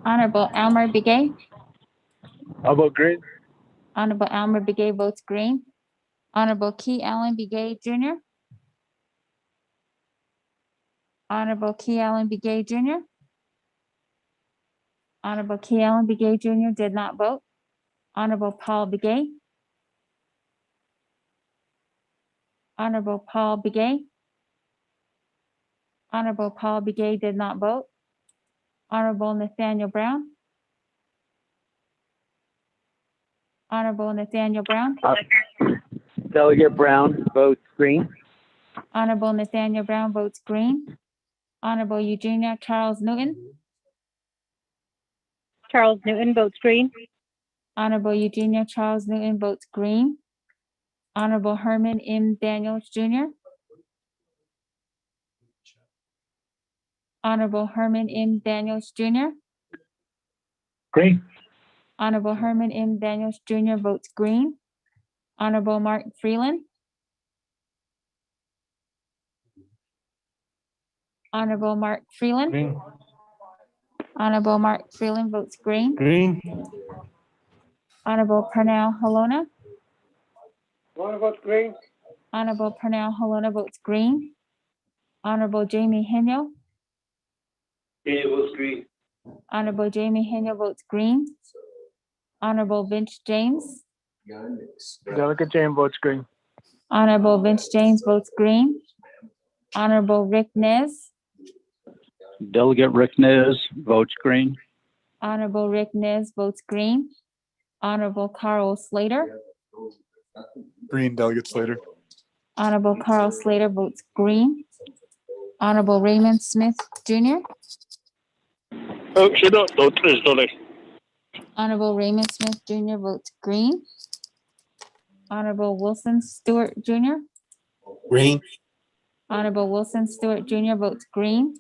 Honorable Elmer Begay. How about green? Honorable Elmer Begay votes green. Honorable Key Allen Begay Jr. Honorable Key Allen Begay Jr. Honorable Key Allen Begay Jr. did not vote. Honorable Paul Begay. Honorable Paul Begay. Honorable Paul Begay did not vote. Honorable Nathaniel Brown. Honorable Nathaniel Brown. Delegate Brown votes green. Honorable Nathaniel Brown votes green. Honorable Eugenia Charles Newton. Charles Newton votes green. Honorable Eugenia Charles Newton votes green. Honorable Herman M. Daniels Jr. Honorable Herman M. Daniels Jr. Green. Honorable Herman M. Daniels Jr. votes green. Honorable Mark Freeland. Honorable Mark Freeland. Green. Honorable Mark Freeland votes green. Green. Honorable Pernell Halona. Want vote green? Honorable Pernell Halona votes green. Honorable Jamie Henyo. Yeah, votes green. Honorable Jamie Henyo votes green. Honorable Vince James. Delegate James votes green. Honorable Vince James votes green. Honorable Rick Nez. Delegate Rick Nez votes green. Honorable Rick Nez votes green. Honorable Carl Slater. Green, Delegate Slater. Honorable Carl Slater votes green. Honorable Raymond Smith Jr. Oh, shit, don't is Dolly. Honorable Raymond Smith Jr. votes green. Honorable Wilson Stewart Jr. Green. Honorable Wilson Stewart Jr. votes green.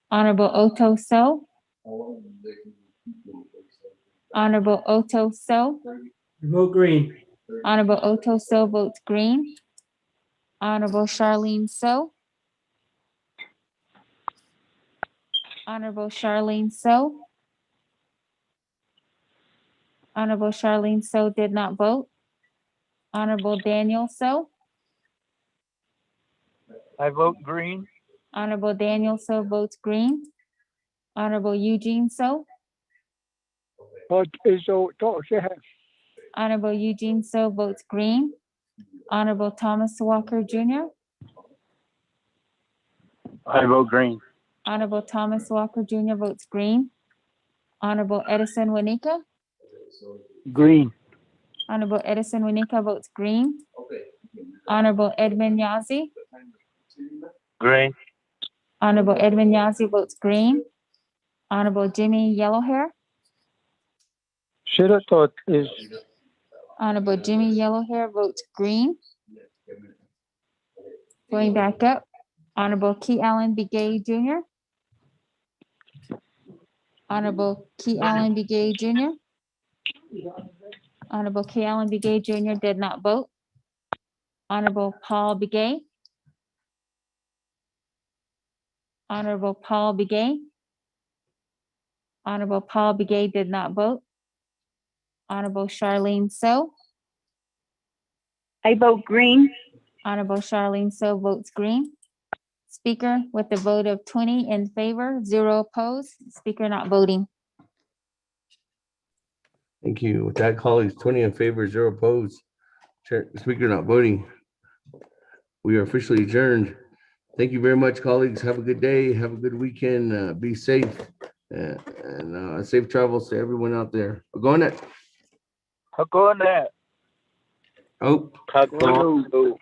Honorable Otto So. Honorable Otto So. Vote green. Honorable Otto So votes green. Honorable Charlene So. Honorable Charlene So. Honorable Charlene So did not vote. Honorable Daniel So. I vote green. Honorable Daniel So votes green. Honorable Eugene So. Honorable Eugene So votes green. Honorable Thomas Walker Jr. I vote green. Honorable Thomas Walker Jr. votes green. Honorable Edison Wanika. Green. Honorable Edison Wanika votes green. Honorable Edmund Yazi. Green. Honorable Edmund Yazi votes green. Honorable Jimmy Yellowhair. Should have thought is Honorable Jimmy Yellowhair votes green. Going back up, Honorable Key Allen Begay Jr. Honorable Key Allen Begay Jr. Honorable Key Allen Begay Jr. did not vote. Honorable Paul Begay. Honorable Paul Begay. Honorable Paul Begay did not vote. Honorable Charlene So. I vote green. Honorable Charlene So votes green. Speaker with a vote of 20 in favor, 0 opposed. Speaker not voting. Thank you. With that, colleagues, 20 in favor, 0 opposed. Chair, Speaker not voting. We are officially adjourned. Thank you very much, colleagues. Have a good day. Have a good weekend. Be safe and safe travels to everyone out there. Go on it. How go on that? Oh. How go.